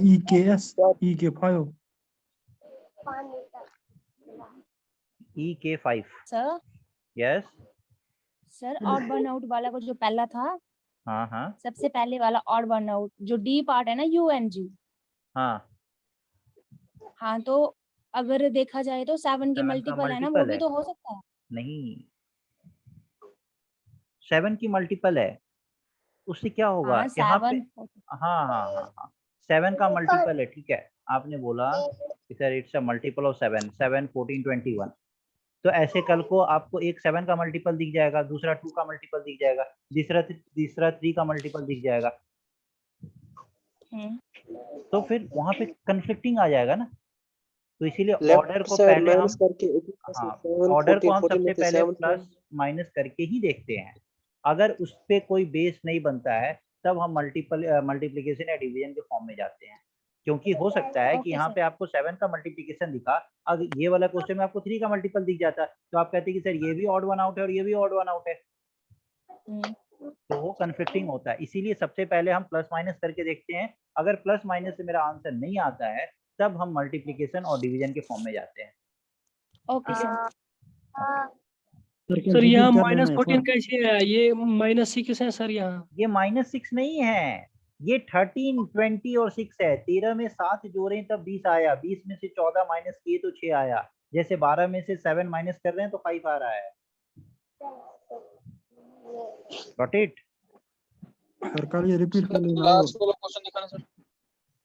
EKS EK5 EK5, sir yes. Sir odd one out वाला को जो पहला था, हाँ हाँ सबसे पहले वाला ऑड वन आउट जो डी पार्ट है ना, UNG। हाँ, हाँ, तो अगर देखा जाए तो 7 के 7 का मल्टीपल है ना, वो मल्टीपल भी है? तो हो सकता है। नहीं, 7 की मल्टीपल है, उससे क्या होगा हाँ यहाँ पे? 7। हाँ हाँ हाँ हाँ, 7 का मल्टीपल है, ठीक है। आपने बोला कि sir it's a multiple of 7, 7 14 21, तो ऐसे कल को आपको एक 7 का मल्टीपल दिख जाएगा, दूसरा 2 का मल्टीपल दिख जाएगा, तीसरा 3 का मल्टीपल दिख जाएगा, तो फिर वहां पे कन्फ्लिक्टिंग आ जाएगा ना। तो इसीलिए ऑर्डर लेफ्ट को साइड पहले हम, माइनस करके 18 हाँ, 7 ऑर्डर को 14 हम 14 सबसे में से पहले 7 प्लस माइनस करके ही देखते हैं। अगर उस पे कोई बेस नहीं बनता है तब हम मल्टीप्लिकेशन या डिवीजन के फॉर्म में जाते हैं, क्योंकि हो सकता है कि ओके यहाँ सर। पे आपको 7 का मल्टीप्लिकेशन दिखा, अगर ये वाला क्वेश्चन में आपको 3 का मल्टीपल दिख जाता तो आप कहते कि सर ये भी ऑड वन आउट है और ये भी ऑड वन आउट है, तो वो कन्फ्लिक्टिंग होता है। इसीलिए सबसे पहले हम प्लस माइनस करके देखते हैं, अगर प्लस माइनस से मेरा आंसर नहीं आता है तब हम मल्टीप्लिकेशन और डिवीजन के फॉर्म में जाते हैं। Okay sir. सर यहाँ कर माइनस लेना है 14 सर। कैसे है? ये -6 है सर यहाँ। ये -6 नहीं है, ये 13 20 और 6 है। 13 में 7 जोड़े तब 20 आया, 20 में से 14 माइनस किए तो 6 आया, जैसे 12 में से 7 माइनस कर रहे हैं तो 5 आ रहा है। Got it? सर कल ये रिपीट कर लेना और लास्ट वाला क्वेश्चन दिखाना सर,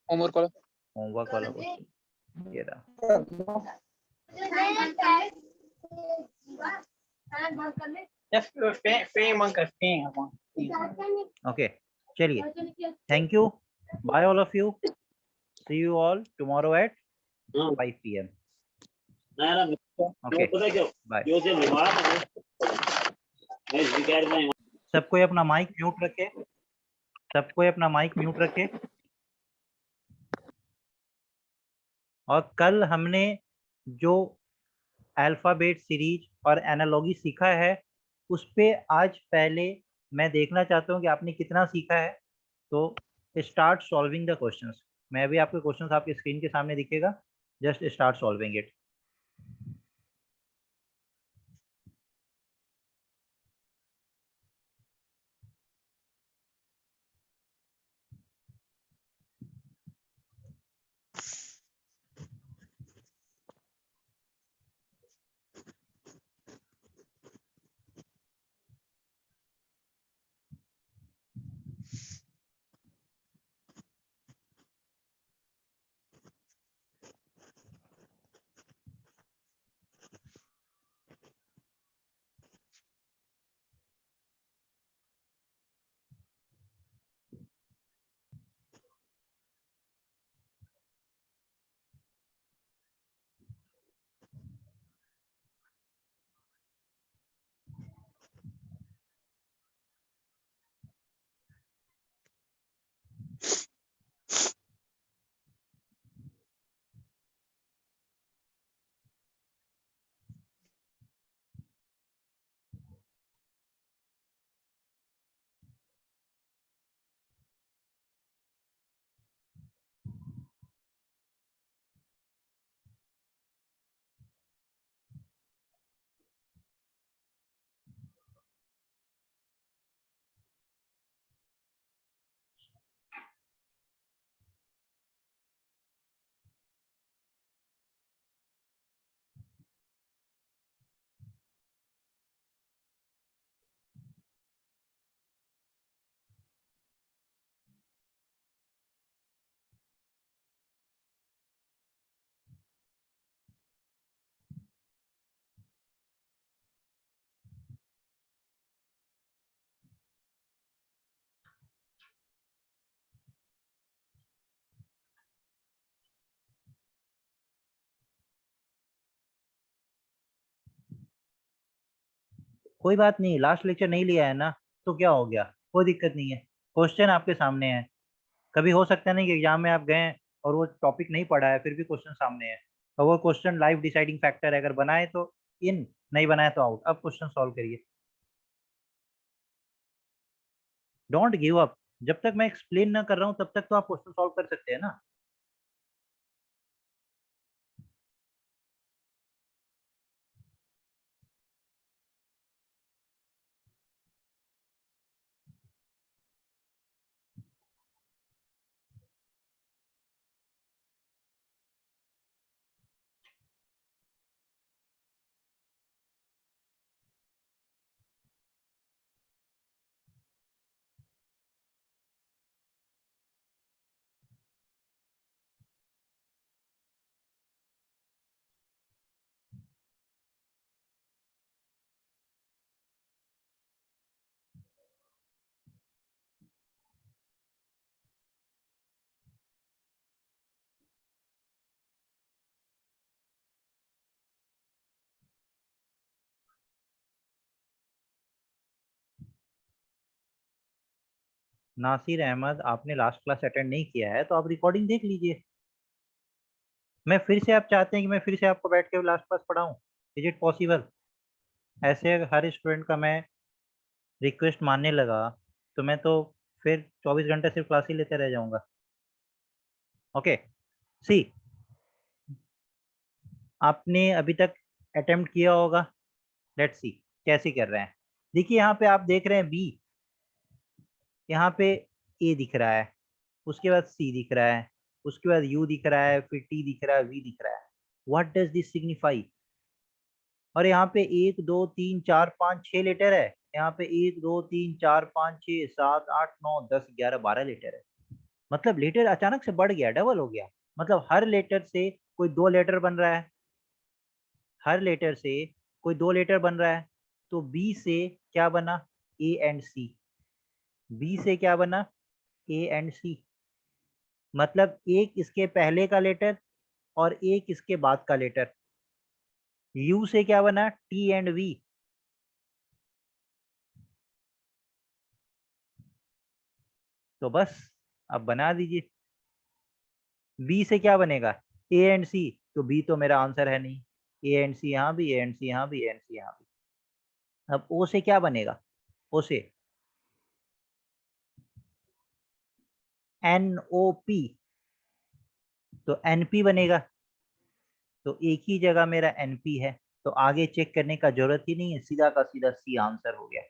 होमवर्क वाला। होमवर्क वाला क्वेश्चन ये रहा। ओके, चलिए, thank you, bye all of you, see you all tomorrow at 5 PM। Okay, bye. सबको अपना माइक म्यूट रखे, सबको अपना माइक म्यूट रखे। और कल हमने जो अल्फाबेट सीरीज और एनालॉजी सीखा है उस पे आज पहले मैं देखना चाहता हूँ कि आपने कितना सीखा है। तो स्टार्ट सॉल्विंग द क्वेश्चंस। मैं भी आपके क्वेश्चंस आपके स्क्रीन के सामने दिखेगा, जस्ट स्टार्ट सॉल्विंग इट। कोई बात नहीं, लास्ट लेक्चर नहीं लिया है ना, तो क्या हो गया, कोई दिक्कत नहीं है। क्वेश्चन आपके सामने है। कभी हो सकता है ना कि एग्जाम में आप गए और वो टॉपिक नहीं पढ़ा है फिर भी क्वेश्चन सामने है, और वो क्वेश्चन लाइफ डिसाइडिंग फैक्टर है, अगर बनाए तो इन, नहीं बनाए तो आउट। अब क्वेश्चन सॉल्व करिए, डोंट गिव अप। जब तक मैं एक्सप्लेन ना कर रहा हूँ तब तक तो आप क्वेश्चन सॉल्व कर सकते हैं ना। नासिर अहमद, आपने लास्ट क्लास अटेंड नहीं किया है तो आप रिकॉर्डिंग देख लीजिए। मैं फिर से, आप चाहते हैं कि मैं फिर से आपको बैठ के लास्ट क्लास पढ़ाऊं? Is it possible? ऐसे अगर हर स्टूडेंट का मैं रिक्वेस्ट मानने लगा तो मैं तो फिर 24 घंटे सिर्फ क्लास ही लेते रह जाऊंगा। ओके, सी, आपने अभी तक अटेम्प्ट किया होगा, लेट्स सी कैसे कर रहे हैं। देखिए यहाँ पे आप देख रहे हैं बी, यहाँ पे ए दिख रहा है, उसके बाद सी दिख रहा है, उसके बाद यू दिख रहा है, फिर टी दिख रहा है, वी दिख रहा है। What does this signify? और यहाँ पे 1 2 3 4 5 6 लेटर है, यहाँ पे 1 2 3 4 5 6 7 8 9 10 11 12 लेटर है। मतलब लेटर अचानक से बढ़ गया, डबल हो गया। मतलब हर लेटर से कोई 2 लेटर बन रहा है, हर लेटर से कोई 2 लेटर बन रहा है। तो बी से क्या बना? ए एंड सी। बी से क्या बना? ए एंड सी। मतलब एक इसके पहले का लेटर और एक इसके बाद का लेटर। यू से क्या बना? T and V. तो बस अब बना दीजिए। बी से क्या बनेगा? A and C. तो बी तो मेरा आंसर है नहीं। ए एंड सी यहाँ भी, ए एंड सी यहाँ भी, ए एंड सी यहाँ भी। अब ओ से क्या बनेगा? ओ से एन ओ पी, तो एनपी बनेगा। तो एक ही जगह मेरा एनपी है, तो आगे चेक करने का जरूरत ही नहीं है, सीधा का सीधा सी आंसर हो गया।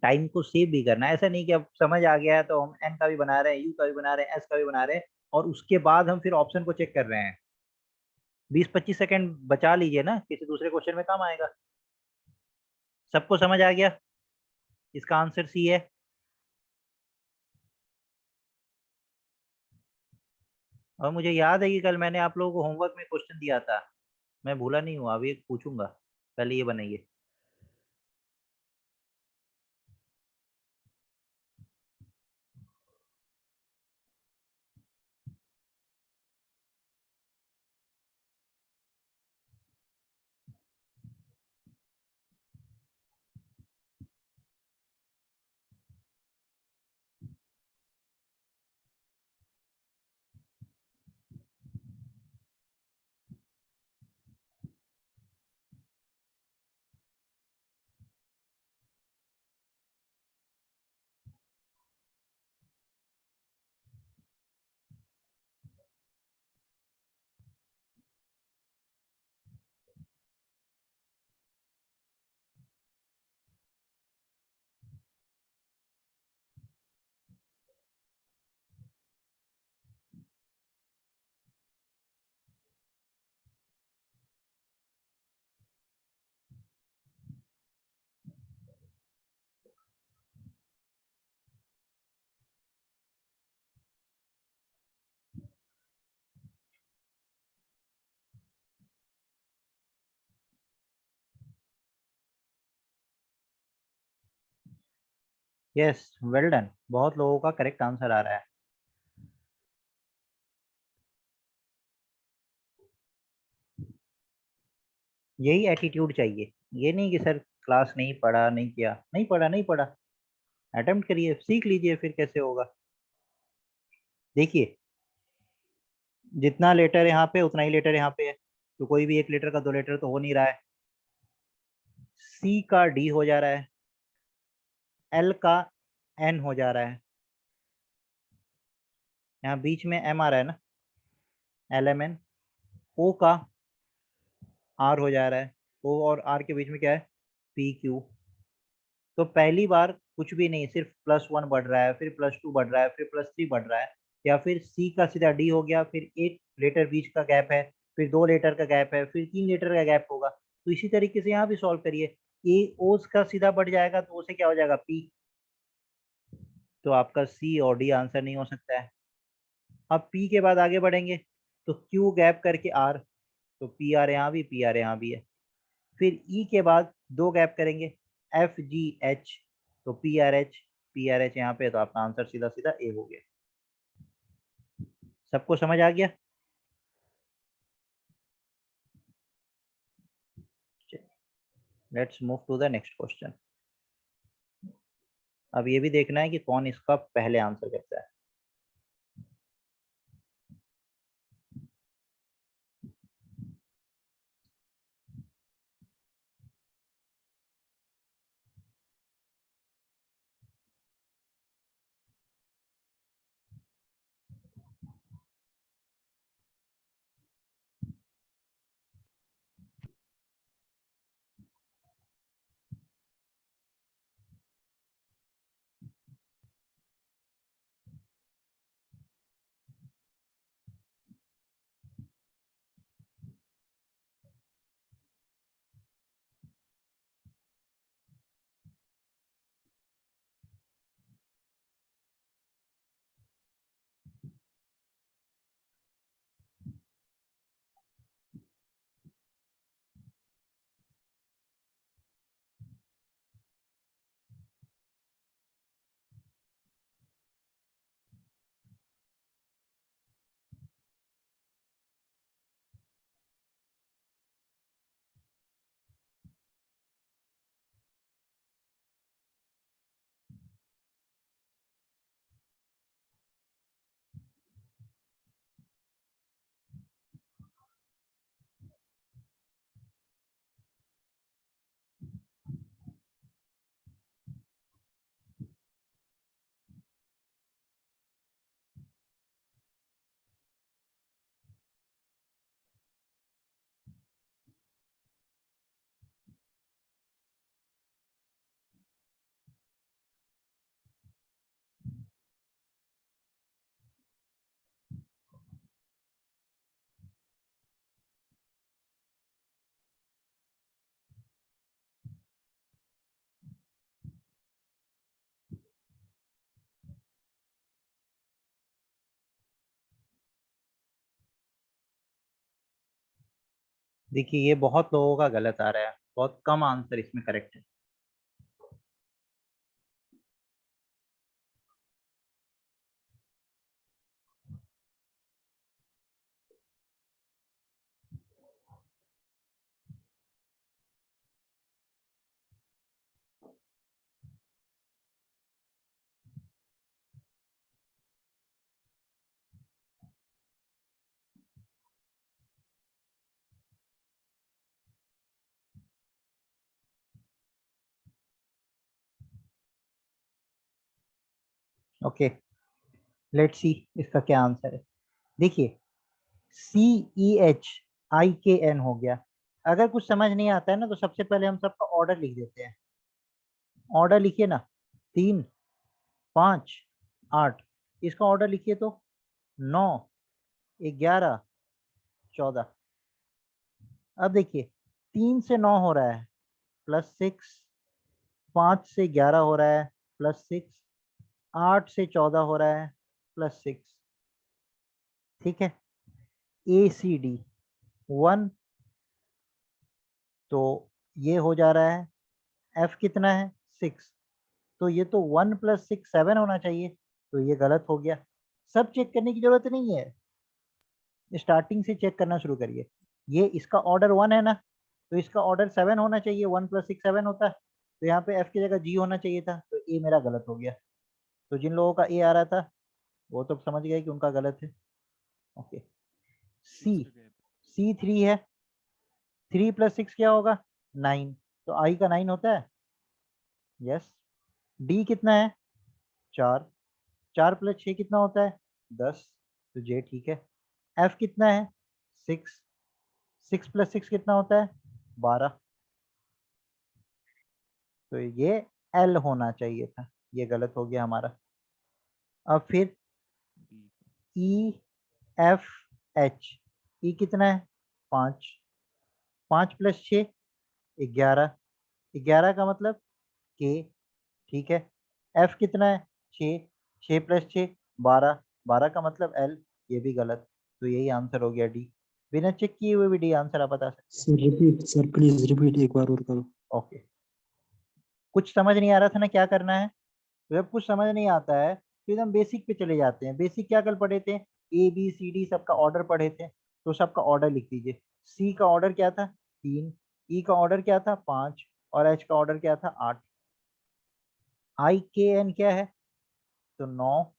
टाइम को सेव भी करना है, ऐसा नहीं कि अब समझ आ गया है तो हम एन का भी बना रहे हैं, यू का भी बना रहे हैं, एस का भी बना रहे हैं और उसके बाद हम फिर ऑप्शन को चेक कर रहे हैं। 20-25 सेकंड बचा लीजिए ना, किसी दूसरे क्वेश्चन में काम आएगा। सबको समझ आ गया? इसका आंसर सी है। और मुझे याद है कि कल मैंने आप लोगों को होमवर्क में क्वेश्चन दिया था, मैं भूला नहीं हुआ, अभी पूछूंगा। पहले ये बनाइए। यस, वेल डन, बहुत लोगों का करेक्ट आंसर आ रहा है। यही एटीट्यूड चाहिए, ये नहीं कि सर क्लास नहीं पढ़ा, नहीं किया, नहीं पढ़ा, नहीं पढ़ा, अटेम्प्ट करिए, सीख लीजिए, फिर कैसे होगा। देखिए, जितना लेटर यहाँ पे उतना ही लेटर यहाँ पे है, तो कोई भी एक लेटर का 2 लेटर तो हो नहीं रहा है। सी का डी हो जा रहा है, एल का एन हो जा रहा है, यहाँ बीच में एम आ रहा है ना, एल एम एन। ओ का आर हो जा रहा है, ओ और आर के बीच में क्या है? P Q. तो पहली बार कुछ भी नहीं, सिर्फ +1 बढ़ रहा है, फिर +2 बढ़ रहा है, फिर +3 बढ़ रहा है। या फिर सी का सीधा डी हो गया, फिर एक लेटर बीच का गैप है, फिर 2 लेटर का गैप है, फिर 3 लेटर का गैप होगा। तो इसी तरीके से यहाँ भी सॉल्व करिए। ए ओ का सीधा बढ़ जाएगा तो ओ से क्या हो जाएगा? पी। तो आपका सी और डी आंसर नहीं हो सकता है। अब पी के बाद आगे बढ़ेंगे तो क्यू गैप करके आर, तो पी आर यहाँ भी, पी आर यहाँ भी है। फिर ई के बाद 2 गैप करेंगे, एफ जी एच, तो P R H, P R H यहाँ पे, तो आपका आंसर सीधा सीधा ए हो गया। सबको समझ आ गया? Let's move to the next question. अब ये भी देखना है कि कौन इसका पहले आंसर करता है। देखिए ये बहुत लोगों का गलत आ रहा है, बहुत कम आंसर इसमें करेक्ट है। ओके, लेट्स सी इसका क्या आंसर है। देखिए CEHIKN हो गया। अगर कुछ समझ नहीं आता है ना तो सबसे पहले हम सबका ऑर्डर लिख देते हैं। ऑर्डर लिखिए ना, 3 5 8। इसका ऑर्डर लिखिए तो 9 11 14। अब देखिए 3 से 9 हो रहा है +6, 5 से 11 हो रहा है +6, 8 से 14 हो रहा है +6। ठीक है, ACD 1, तो ये हो जा रहा है। F कितना है 6, तो ये तो 1 + 6 7 होना चाहिए, तो ये गलत हो गया। सब चेक करने की जरूरत नहीं है, स्टार्टिंग से चेक करना शुरू करिए। ये इसका ऑर्डर 1 है ना, तो इसका ऑर्डर 7 होना चाहिए। 1 + 6 7 होता है, तो यहाँ पे F की जगह G होना चाहिए था, तो A मेरा गलत हो गया। तो जिन लोगों का A आ रहा था वो तो समझ गए कि उनका गलत है। ओके, C 3 है, 3 + 6 क्या होगा 9, तो I का 9 होता है। यस। D कितना है 4, 4 + 6 कितना होता है 10, तो J ठीक है। F कितना है 6, 6 + 6 कितना होता है 12, तो ये L होना चाहिए था, ये गलत हो गया हमारा। अब फिर EFH, E कितना है 5, 5 + 6 11, 11 का मतलब K, ठीक है। F कितना है 6, 6 + 6 12, 12 का मतलब L, ये भी गलत, तो यही आंसर हो गया D। बिना चेक किए हुए भी D आंसर आप बता सकते sir repeat, sir please repeat एक बार और करो। हैं। ओके, कुछ समझ नहीं आ रहा था ना क्या करना है, तो जब कुछ समझ नहीं आता है तो एकदम बेसिक पे चले जाते हैं। बेसिक क्या कल पढ़े थे, ABCD सबका ऑर्डर पढ़े थे, तो सबका ऑर्डर लिख दीजिए। C का ऑर्डर क्या था 3, E का ऑर्डर क्या था 5, और H का ऑर्डर क्या था 8। आई के एन क्या है, तो 9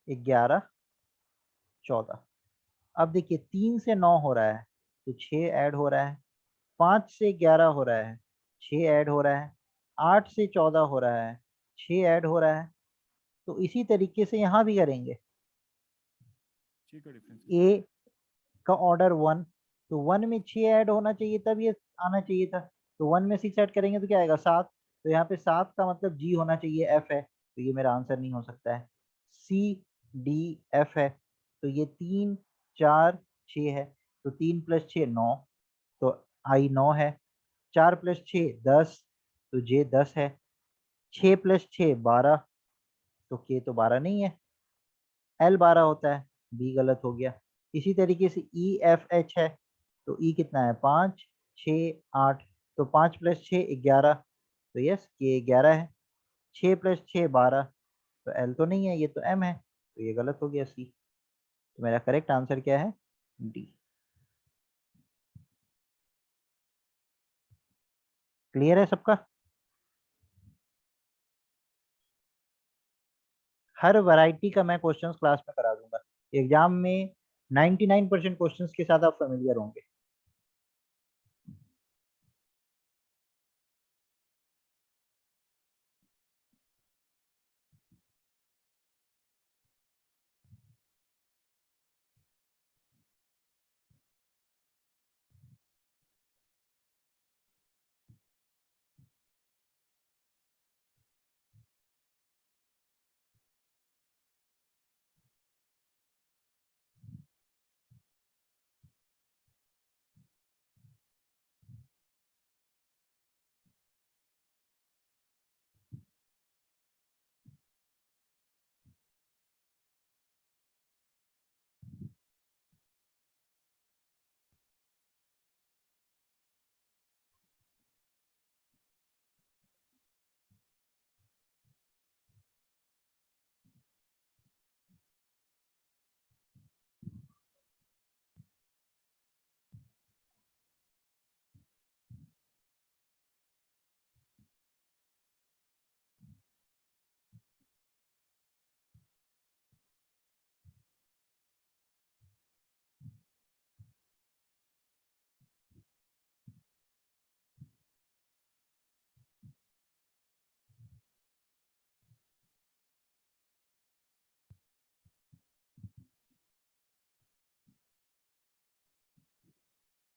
11 14। अब देखिए 3 से 9 हो रहा है तो 6 ऐड हो रहा है, 5 से 11 हो रहा है 6 ऐड हो रहा है, 8 से 14 हो रहा है 6 ऐड हो रहा है। तो इसी तरीके से यहाँ भी करेंगे। ए का ऑर्डर 1, तो 1 में 6 ऐड होना चाहिए तब ये आना चाहिए था। तो 1 में 6 ऐड करेंगे तो क्या आएगा 7। तो यहाँ पे 7 का मतलब जी होना चाहिए, एफ है, तो ये मेरा आंसर नहीं हो सकता है। सी डी एफ है, तो ये 3 4 6 है, तो 3 + 6 9, तो आई 9 है। 4 + 6 10, तो जे 10 है। 6 + 6 12, तो के तो 12 नहीं है, एल 12 होता है, बी गलत हो गया। इसी तरीके से ई एफ एच है, तो ई कितना है 5 6 8, तो 5 + 6 11, तो यस के 11 है। 6 + 6 12, तो एल तो नहीं है, ये तो एम है, तो ये गलत हो गया सी। तो मेरा करेक्ट आंसर क्या है, डी। क्लियर है सबका? हर वैरायटी का मैं क्वेश्चंस क्लास में करा दूंगा। एग्जाम में 99% क्वेश्चंस के साथ आप फेमिलियर होंगे।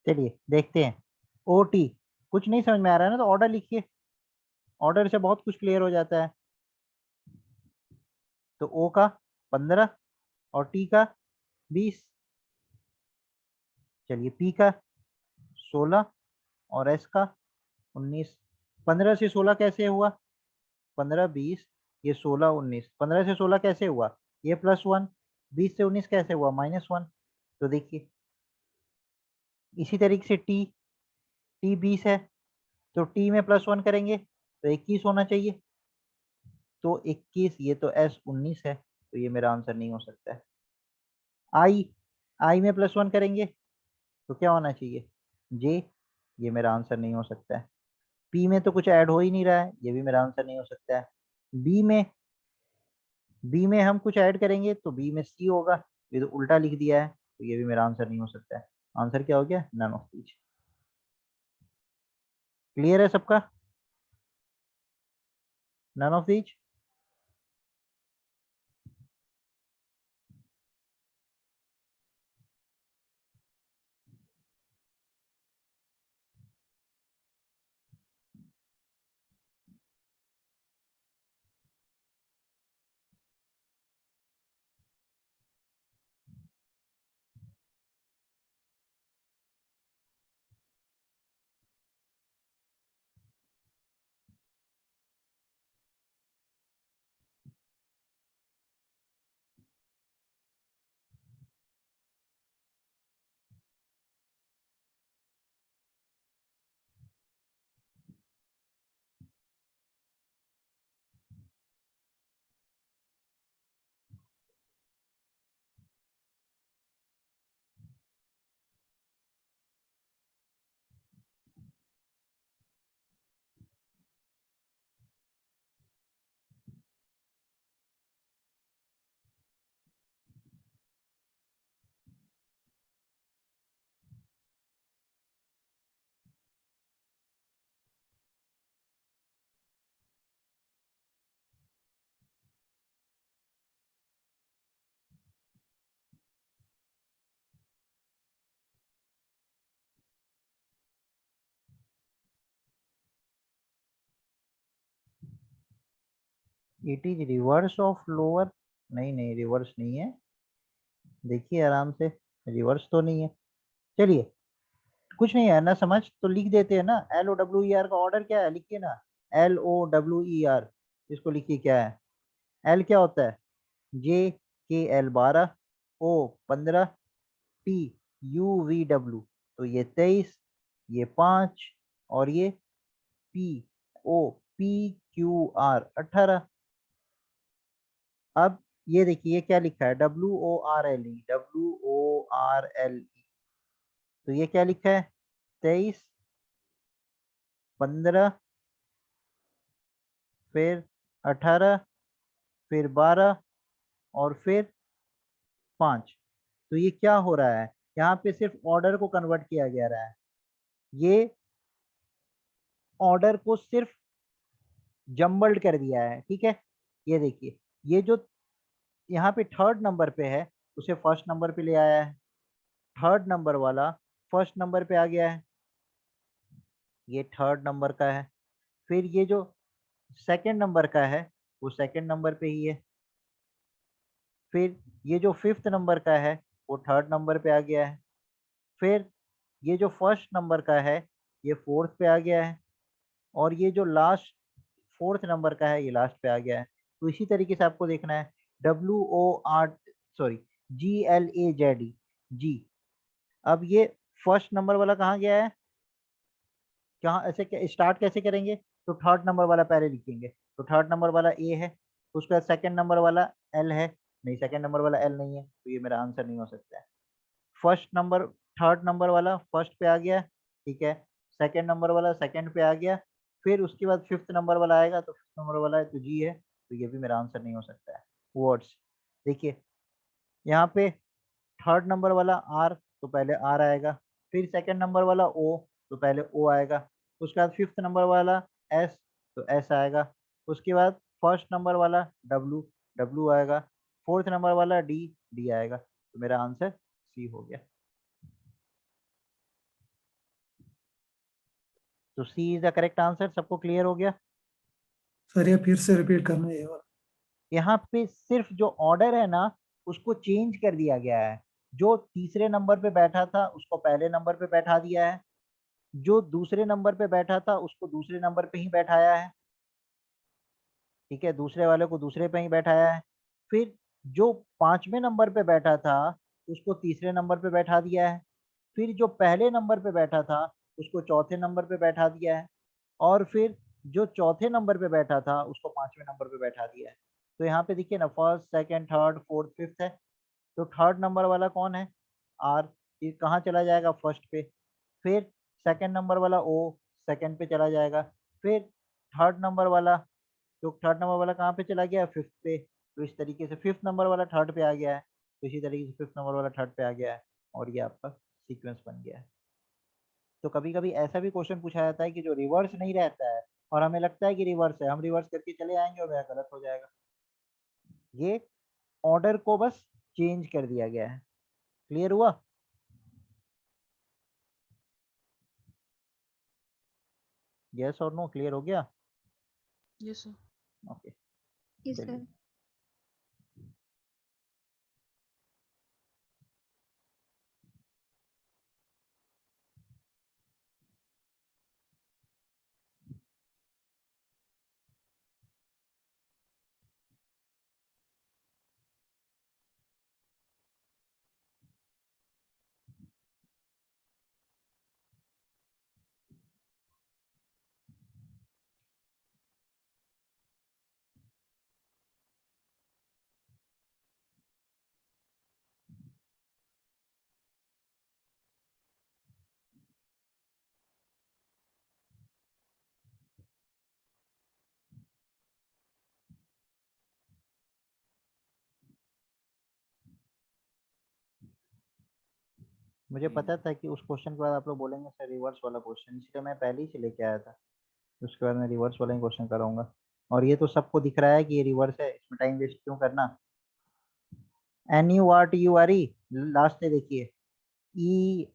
चलिए देखते हैं। ओटी कुछ नहीं समझ में आ रहा है ना, तो ऑर्डर लिखिए, ऑर्डर से बहुत कुछ क्लियर हो जाता है। तो ओ का 15 और टी का 20, चलिए पी का 16 और एस का 19। 15 से 16 कैसे हुआ, 15 20, ये 16 19, 15 से 16 कैसे हुआ, ये +1। 20 से 19 कैसे हुआ, -1। तो देखिए इसी तरीके से टी, टी 20 है, तो टी में +1 करेंगे तो 21 होना चाहिए, तो 21, ये तो एस 19 है, तो ये मेरा आंसर नहीं हो सकता है। आई, आई में +1 करेंगे तो क्या होना चाहिए, जे, ये मेरा आंसर नहीं हो सकता है। पी में तो कुछ ऐड हो ही नहीं रहा है, ये भी मेरा आंसर नहीं हो सकता है। बी में, बी में हम कुछ ऐड करेंगे तो बी में सी होगा, ये तो उल्टा लिख दिया है, तो ये भी मेरा आंसर नहीं हो सकता है। आंसर क्या हो गया, नन ऑफ दीज। क्लियर है सबका, none of these. It is reverse of lower, नहीं रिवर्स नहीं है, देखिए आराम से, रिवर्स तो नहीं है। चलिए कुछ नहीं है ना समझ तो लिख देते हैं ना, LOWER का ऑर्डर क्या है लिखिए ना, LOWER, इसको लिखिए क्या है, L क्या होता है, JKL 12, O 15, TUVW, तो ये 23, ये 5 और ये POPQR 18। अब ये देखिए क्या लिखा है, WORLE, तो ये क्या लिखा है, 23, 15, फिर 18, फिर 12 और फिर 5। तो ये क्या हो रहा है, यहाँ पे सिर्फ ऑर्डर को कन्वर्ट किया जा रहा है, ये ऑर्डर को सिर्फ जम्बल्ड कर दिया है, ठीक है। ये देखिए ये जो यहाँ पे थर्ड नंबर पे है उसे फर्स्ट नंबर पे ले आया है, थर्ड नंबर वाला फर्स्ट नंबर पे आ गया है, ये थर्ड नंबर का है, फिर ये जो सेकंड नंबर का है वो सेकंड नंबर पे ही है, फिर ये जो फिफ्थ नंबर का है वो थर्ड नंबर पे आ गया है, फिर ये जो फर्स्ट नंबर का है ये फोर्थ पे आ गया है, और ये जो लास्ट फोर्थ नंबर का है ये लास्ट पे आ गया है। तो इसी तरीके से आपको देखना है GLAZE जी। अब ये फर्स्ट नंबर वाला कहाँ गया है, कहाँ ऐसे स्टार्ट कैसे करेंगे, तो थर्ड नंबर वाला पहले लिखेंगे, तो थर्ड नंबर वाला ए है, उसका सेकंड नंबर वाला एल है, नहीं सेकंड नंबर वाला एल नहीं है, तो ये मेरा आंसर नहीं हो सकता है। फर्स्ट नंबर थर्ड नंबर वाला फर्स्ट पे आ गया, ठीक है, सेकंड नंबर वाला सेकंड पे आ गया, फिर उसके बाद फिफ्थ नंबर वाला आएगा, तो फिफ्थ नंबर वाला है तो जी है, तो ये भी मेरा आंसर नहीं हो सकता है। वर्ड्स देखिए यहाँ पे थर्ड नंबर वाला आर, तो पहले आर आएगा, फिर सेकंड नंबर वाला ओ, तो पहले ओ आएगा, उसके बाद फिफ्थ नंबर वाला एस, तो एस आएगा, उसके बाद फर्स्ट नंबर वाला डब्लू, डब्लू आएगा, फोर्थ नंबर वाला डी, डी आएगा, तो मेरा आंसर सी हो गया। तो सी इज द करेक्ट आंसर, सबको क्लियर हो गया। सर ये फिर से रिपीट करना है ये वाला। यहाँ पे सिर्फ जो ऑर्डर है ना उसको चेंज कर दिया गया है, जो तीसरे नंबर पे बैठा था उसको पहले नंबर पे बैठा दिया है, जो दूसरे नंबर पे बैठा था उसको दूसरे नंबर पे ही बैठाया है, ठीक है, दूसरे वाले को दूसरे पे ही बैठाया है, फिर जो पांचवें नंबर पे बैठा था उसको तीसरे नंबर पे बैठा दिया है, फिर जो पहले नंबर पे बैठा था उसको चौथे नंबर पे बैठा दिया है, और फिर जो चौथे नंबर पे बैठा था उसको पांचवें नंबर पे बैठा दिया है। तो यहाँ पे देखिए ना first second third fourth fifth है, तो थर्ड नंबर वाला कौन है, आर, ये कहाँ चला जाएगा फर्स्ट पे, फिर सेकंड नंबर वाला ओ सेकंड पे चला जाएगा, फिर थर्ड नंबर वाला, तो थर्ड नंबर वाला कहाँ पे चला गया, फिफ्थ पे, तो इस तरीके से फिफ्थ नंबर वाला थर्ड पे आ गया है, तो इसी तरीके से फिफ्थ नंबर वाला थर्ड पे आ गया है, और ये आपका सीक्वेंस बन गया है। तो कभी कभी ऐसा भी क्वेश्चन पूछा जाता है कि जो रिवर्स नहीं रहता है और हमें लगता है कि रिवर्स है, हम रिवर्स करके चले आएंगे और मेरा गलत हो जाएगा, ये ऑर्डर को बस चेंज कर दिया गया है। क्लियर हुआ। यस और नो, क्लियर हो गया। Yes sir. ओके यस चलिए। सर। मुझे पता था कि उस क्वेश्चन के बाद आप लोग बोलेंगे सर रिवर्स वाला क्वेश्चन, इसलिए मैं पहले ही से लेके आया था, उसके बाद मैं रिवर्स वाला ही क्वेश्चन कराऊंगा, और ये तो सबको दिख रहा है कि ये रिवर्स है, इसमें टाइम वेस्ट क्यों करना। NURTURE लास्ट से देखिए, ERUTRUN,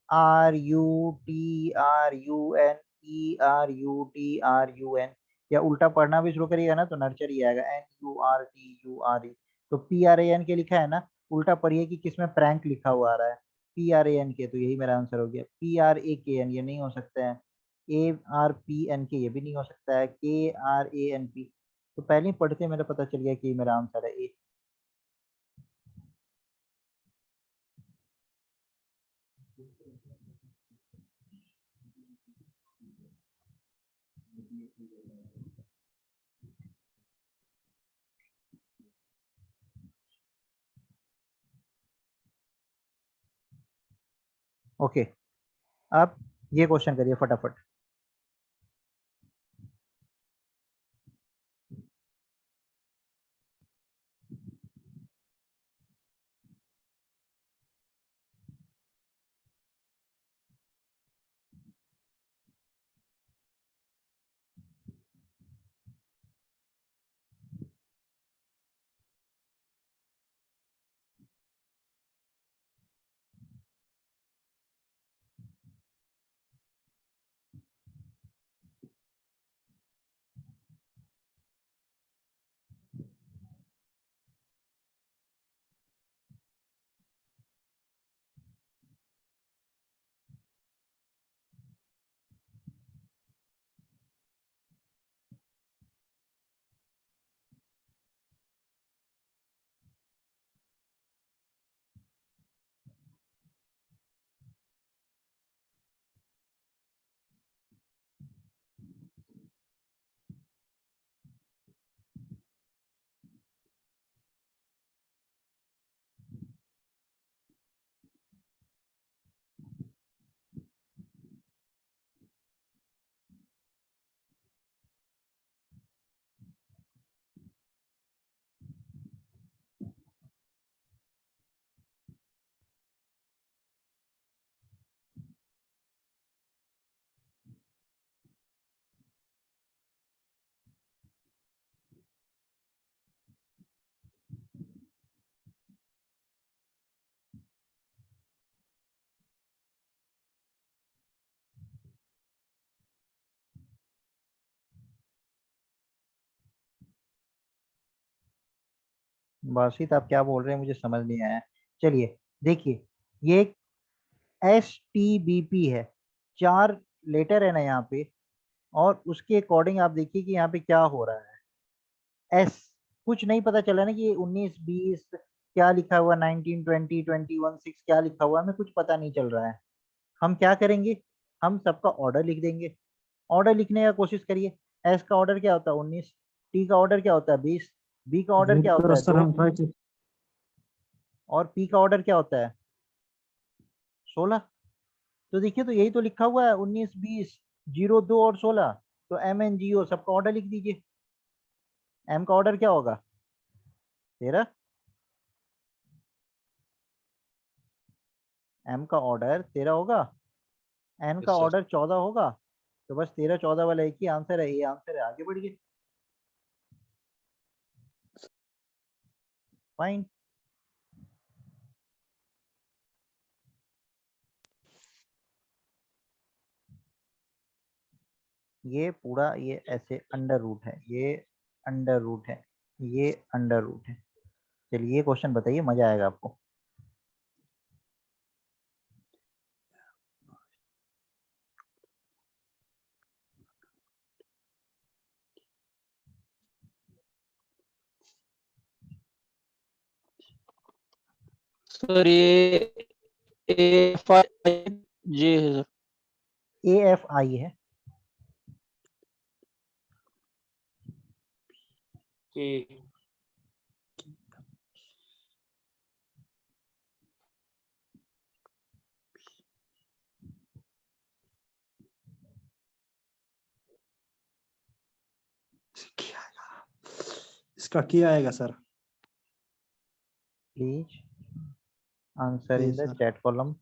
ERUTRUN, या उल्टा पढ़ना भी शुरू करिएगा ना तो नर्चर ही आएगा, NURTURE। तो PRAN के लिखा है ना, उल्टा पढ़िए कि किसमें प्रैंक लिखा हुआ आ रहा है, PRAN के, तो यही मेरा आंसर हो गया। PRAKN ये नहीं हो सकता है, ARPNK ये भी नहीं हो सकता है, KRANP। तो पहले ही पढ़ते मेरा पता चल गया कि मेरा आंसर है ए। ओके, अब ये क्वेश्चन करिए फटाफट। बासित आप क्या बोल रहे हैं मुझे समझ नहीं आया। चलिए देखिए, ये एक STBP है, 4 लेटर है ना यहाँ पे, और उसके अकॉर्डिंग आप देखिए कि यहाँ पे क्या हो रहा है। एस कुछ नहीं पता चला ना कि ये 19 20 क्या लिखा हुआ, 19 20 21 6 क्या लिखा हुआ, हमें कुछ पता नहीं चल रहा है। हम क्या करेंगे, हम सबका ऑर्डर लिख देंगे। ऑर्डर लिखने का कोशिश करिए। एस का ऑर्डर क्या होता है 19, टी का ऑर्डर क्या होता है 20, बी का ऑर्डर क्या होता है सर 2, हम ट्राई कर और पी का ऑर्डर क्या होता है 16। तो देखिए, तो यही तो लिखा हुआ है 19 20 0 2 और 16। तो MNGO सबका ऑर्डर लिख दीजिए। एम का ऑर्डर क्या होगा 13, एम का ऑर्डर 13 होगा, एन का यस सर। ऑर्डर 14 होगा। तो बस 13 14 वाला एक ही आंसर है, ये आंसर है, आगे बढ़िए। फाइन। ये पूरा ये ऐसे अंडर रूट है, ये अंडर रूट है, ये अंडर रूट है। चलिए ये क्वेश्चन बताइए, मजा आएगा आपको। सर ये AFI जी है सर। AFI है। कि इसका क्या आएगा sir? Please answer in please the sir. Chat column.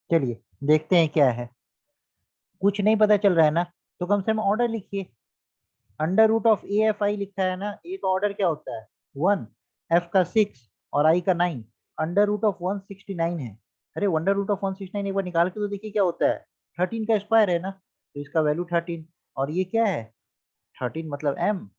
चलिए देखते हैं क्या है। कुछ नहीं पता चल रहा है ना, तो कम से कम ऑर्डर लिखिए। Under root of A F I लिखा है ना, ए का ऑर्डर क्या होता है 1, एफ का 6 और आई का 9। अंडर रूट ऑफ 169 है। अरे अंडर रूट ऑफ 169 एक बार निकाल के तो देखिए क्या होता है, 13 का स्क्वायर है ना, तो इसका वैल्यू 13। और ये क्या है 13 मतलब एम।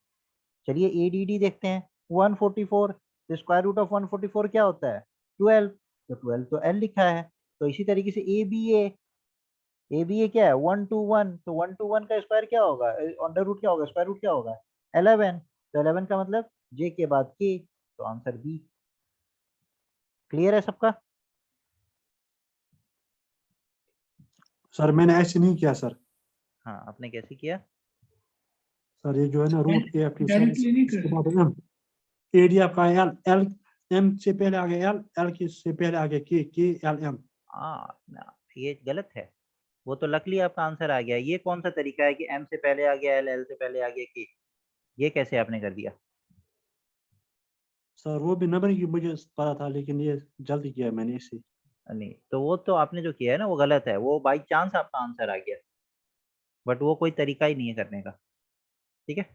चलिए एडीडी देखते हैं 144, तो स्क्वायर रूट ऑफ 144 क्या होता है 12, तो 12 तो एल लिखा है। तो इसी तरीके से ए बी ए क्या है 121, तो 121 का स्क्वायर क्या होगा, अंडर रूट क्या होगा, स्क्वायर रूट क्या होगा 11, तो 11 का मतलब जे के बाद के, तो आंसर बी। क्लियर है सबका? सर मैंने ऐसे नहीं किया सर। हाँ आपने कैसे किया? सर ये जो है ना root A F T, sir directly नहीं इसके कर बाद एम, एडी आपका एल, एल एम से पहले आगे एल, एल के से पहले आगे के एल एम। हाँ ना, ये गलत है। वो तो लकली आपका आंसर आ गया। ये कौन सा तरीका है कि एम से पहले आ गया एल, एल से पहले आ गया के? ये कैसे आपने कर दिया? सर वो भी नंबर की मुझे पता था, लेकिन ये जल्दी किया मैंने इसे। नहीं, तो वो तो आपने जो किया है ना वो गलत है। वो बाई चांस आपका आंसर आ गया, बट वो कोई तरीका ही नहीं है करने का। ठीक है।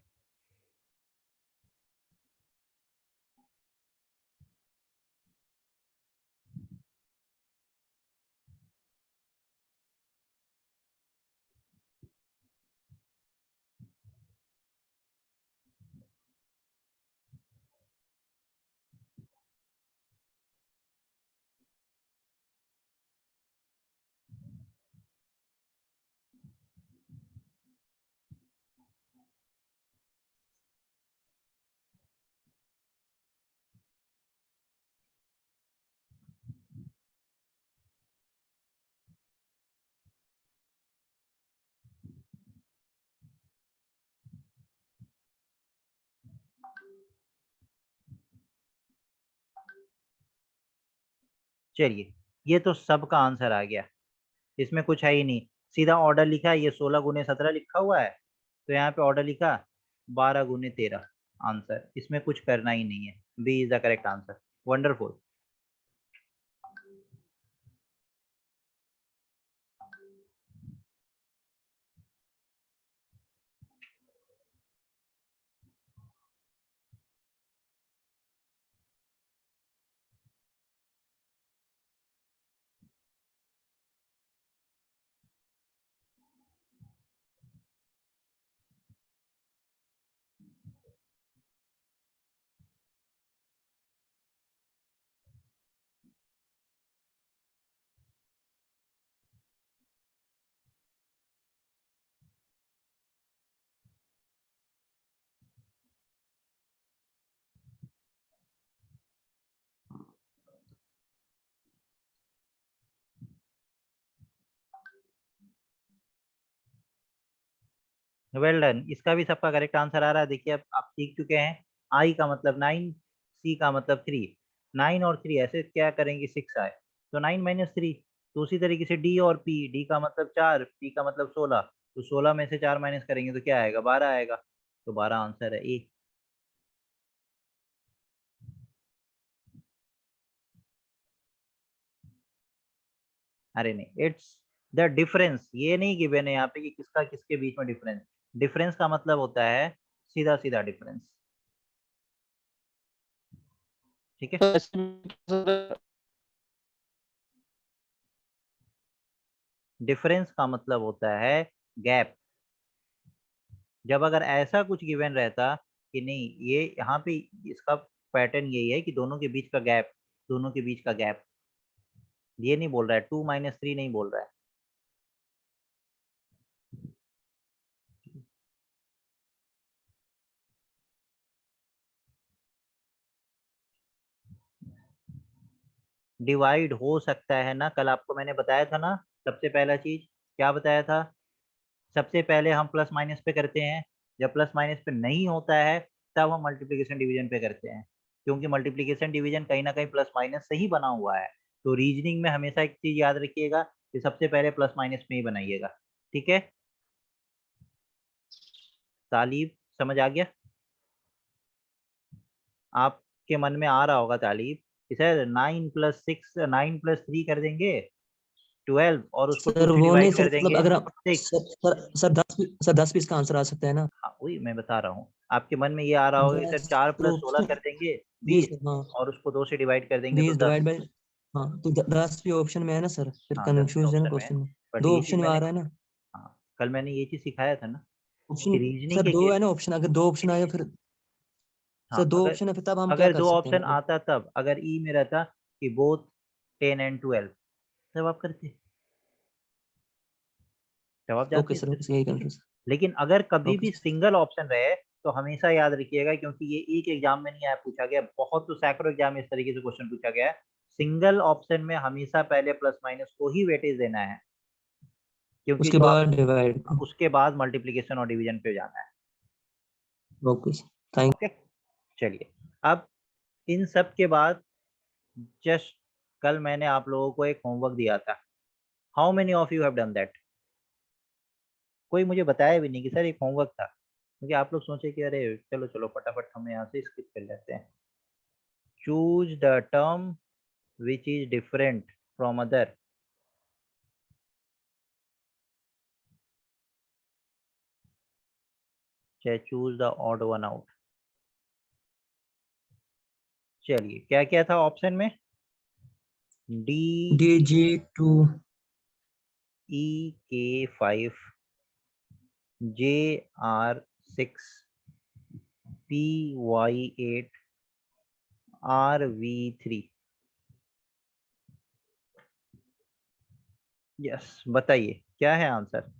चलिए, ये तो सबका आंसर आ गया। इसमें कुछ है ही नहीं, सीधा ऑर्डर लिखा है। ये 16 × 17 लिखा हुआ है, तो यहाँ पे ऑर्डर लिखा 12 × 13। आंसर इसमें कुछ करना ही नहीं है। B is the correct answer. Wonderful. Well done. इसका भी सबका करेक्ट आंसर आ रहा है। देखिए अब आप सीख चुके हैं। आई का मतलब 9, सी का मतलब 3। 9 और 3 ऐसे क्या करेंगे 6 आए, तो 9 - 3। तो उसी तरीके से डी और पी, डी का मतलब 4, पी का मतलब 16, तो 16 में से 4 माइनस करेंगे तो क्या आएगा 12 आएगा। तो 12 आंसर है ए। अरे नहीं, इट्स द डिफरेंस। ये नहीं गिवन है यहाँ पे कि किसका किसके बीच में डिफरेंस। डिफरेंस का मतलब होता है सीधा सीधा डिफरेंस। ठीक है। सर डिफरेंस का मतलब होता है गैप। जब अगर ऐसा कुछ गिवन रहता कि नहीं ये यहाँ पे इसका पैटर्न यही है कि दोनों के बीच का गैप, दोनों के बीच का गैप, ये नहीं बोल रहा है 2 - 3 नहीं बोल रहा है। डिवाइड हो सकता है ना, कल आपको मैंने बताया था ना। सबसे पहला चीज क्या बताया था, सबसे पहले हम प्लस माइनस पे करते हैं। जब प्लस माइनस पे नहीं होता है तब हम मल्टीप्लिकेशन डिवीजन पे करते हैं, क्योंकि मल्टीप्लिकेशन डिवीजन कहीं ना कहीं प्लस माइनस से ही बना हुआ है। तो रीजनिंग में हमेशा एक चीज याद रखिएगा कि सबसे पहले प्लस माइनस में ही बनाइएगा। ठीक है। तालीब समझ आ गया? आपके मन में आ रहा होगा तालीब कि सर 9 + 6, 9 + 3 कर देंगे। 12 और उसको 2 सर से वो नहीं डिवाइड सर, कर मतलब देंगे अगर हम 6। सर 10 भी इसका आंसर आ सकता है ना। हाँ वही मैं बता रहा हूँ, आपके मन में ये आ रहा होगा कि सर 10 4 तो + 16 कर देंगे 20, 20 हाँ और उसको 2 से डिवाइड कर देंगे तो 20 10। डिवाइड बाई, हाँ तो 10 भी ऑप्शन में है ना सर, फिर हाँ 10 भी कंफ्यूज है ना ऑप्शन में है, क्वेश्चन में, बट 2 ये चीज ऑप्शन में मैंने, आ रहा है ना हाँ कल मैंने ये चीज सिखाया था ना ऑप्शन। कि रीजनिंग सर के 2 केस, है ना ऑप्शन, अगर 2 ऑप्शन आएगा फिर हाँ सर 2 अगर ऑप्शन है फिर तब हम क्या अगर कर 2 सकते हैं ऑप्शन मतलब। आता तब, अगर ई में रहता कि बोथ 10 and 12 तब आप करते, जवाब जाती ओके है सर, इससे। ओके यही कंफ्यूज। लेकिन अगर कभी ओके भी सिंगल ऑप्शन रहे तो हमेशा याद रखिएगा, क्योंकि ये एक एग्जाम में नहीं आया, पूछा गया बहुत, तो सैकड़ों एग्जाम में इस तरीके से क्वेश्चन पूछा गया है। सिंगल ऑप्शन में हमेशा पहले प्लस माइनस को ही वेटेज देना है, क्योंकि उसके जो आप बाद डिवाइड। उसके बाद मल्टीप्लीकेशन और डिवीजन पे जाना है। ओके सर, थैंक ओके चलिए, अब इन सब के बाद जस्ट कल मैंने आप लोगों को एक होमवर्क दिया था। How many of you have done that? कोई मुझे बताया भी नहीं कि सर एक होमवर्क था, क्योंकि आप लोग सोचे कि अरे चलो चलो फटाफट हम यहाँ से स्किप कर लेते हैं। Choose the term which is different from other. चाहे choose the odd one out. चलिए क्या क्या था ऑप्शन में? डी DJ2 ई के 5, JR6, PY8, RV3। यस बताइए क्या है आंसर?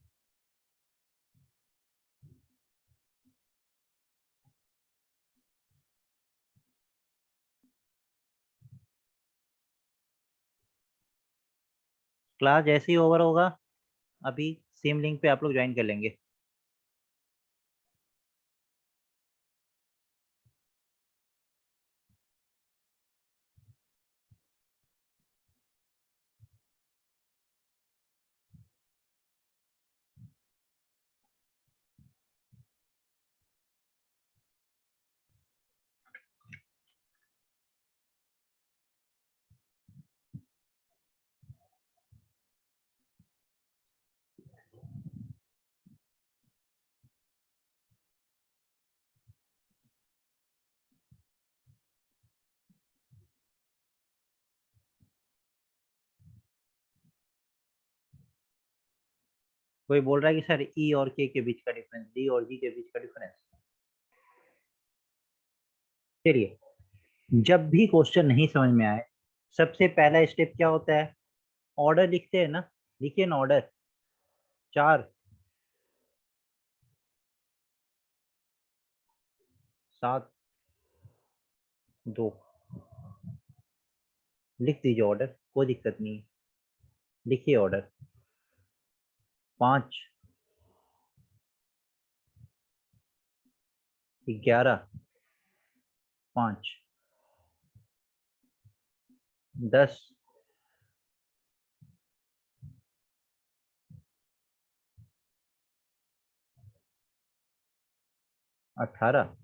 क्लास जैसे ही ओवर होगा अभी सेम लिंक पे आप लोग ज्वाइन कर लेंगे। कोई बोल रहा है कि सर ई और के बीच का डिफरेंस, डी और जी के बीच का डिफरेंस। चलिए, जब भी क्वेश्चन नहीं समझ में आए सबसे पहला स्टेप क्या होता है? ऑर्डर लिखते हैं ना, लिखिए ना ऑर्डर। 4 7 2 लिख दीजिए ऑर्डर, कोई दिक्कत नहीं है, लिखिए ऑर्डर। 5 11 5 10 18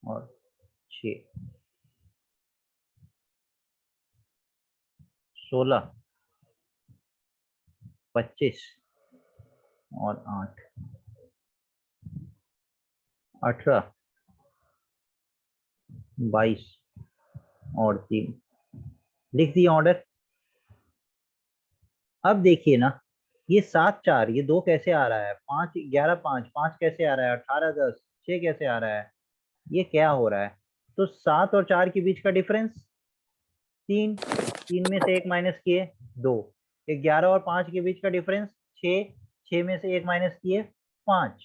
और 6 16 25 और 8 18 22 और 3 लिख दिए ऑर्डर। अब देखिए ना, ये 7 4 ये 2 कैसे आ रहा है? 5 11 5 5 कैसे आ रहा है? 18 10 6 कैसे आ रहा है? ये क्या हो रहा है? तो 7 और 4 के बीच का डिफरेंस 3, 3 में से 1 माइनस किए 2। 11 और 5 के बीच का डिफरेंस 6, 6 में से 1 माइनस किए 5।